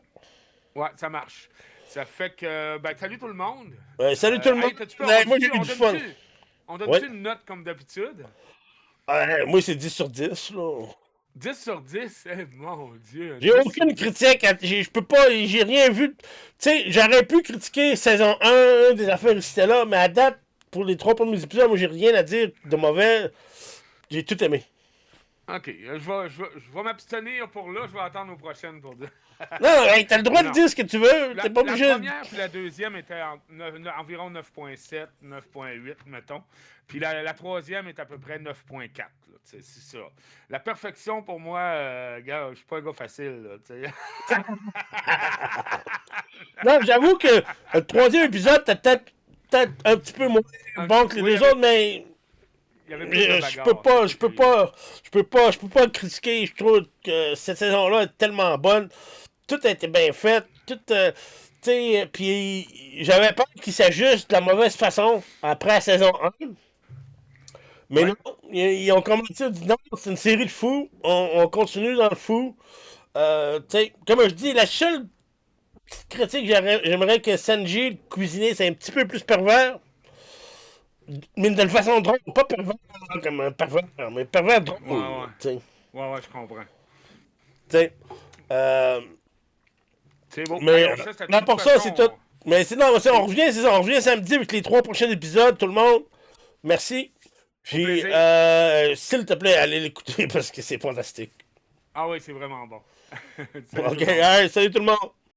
Ouais, ça marche. Ça fait que, ben, salut tout le monde. Salut tout le monde. Hey, t'as-tu peur? Moi, j'ai eu du fun. On donne-tu une note comme d'habitude? Moi, c'est 10 sur 10. Là. 10 sur 10? Eh, mon Dieu. J'ai 10 aucune sur 10. critique. Je peux pas. J'ai rien vu. Tu sais, j'aurais pu critiquer saison 1 des affaires ici et là, mais à date, pour les 3 premiers épisodes, moi, j'ai rien à dire de mauvais. J'ai tout aimé. Ok, je vais m'abstenir pour là, je vais attendre aux prochaines pour dire. Non, hey, t'as le droit Non. de dire ce que tu veux. La T'es pas obligé. première puis la deuxième étaient environ 9.7, 9.8, mettons. Puis la troisième est à peu près 9.4. là, C'est ça. La perfection, pour moi, gars, je suis pas un gars facile. Là, tu sais. Non, j'avoue que le 3e épisode, t'as peut-être un petit peu moins bon que les Oui, 2 autres, mais. Il y avait plus de Je bagarre. peux pas le critiquer. Je trouve que cette saison-là est tellement bonne. Tout a été bien fait. Tout, tu sais, puis j'avais peur qu'il s'ajuste de la mauvaise façon après la saison 1. Mais Ouais. non, ils ont commencé à dire non, c'est une série de fous. On continue dans le fou. Tu sais, comme je dis, la seule petite critique, j'aimerais que Sanji, le cuisinier, c'est un petit peu plus pervers. Mais d'une façon drôle, pas pervers comme un pervers, mais pervers drôle. Ouais. Tu sais. Ouais, je comprends. Tu sais. C'est bon. Mais Alors, c'était non, de pour toute ça, façon, c'est tout. Mais sinon, on revient, c'est ça. On revient samedi avec les 3 prochains épisodes, tout le monde. Merci. Puis, plaisir. s'il te plaît, allez l'écouter parce que c'est fantastique. Ah oui, c'est vraiment bon. Salut Ok, tout le monde. allez, salut tout le monde.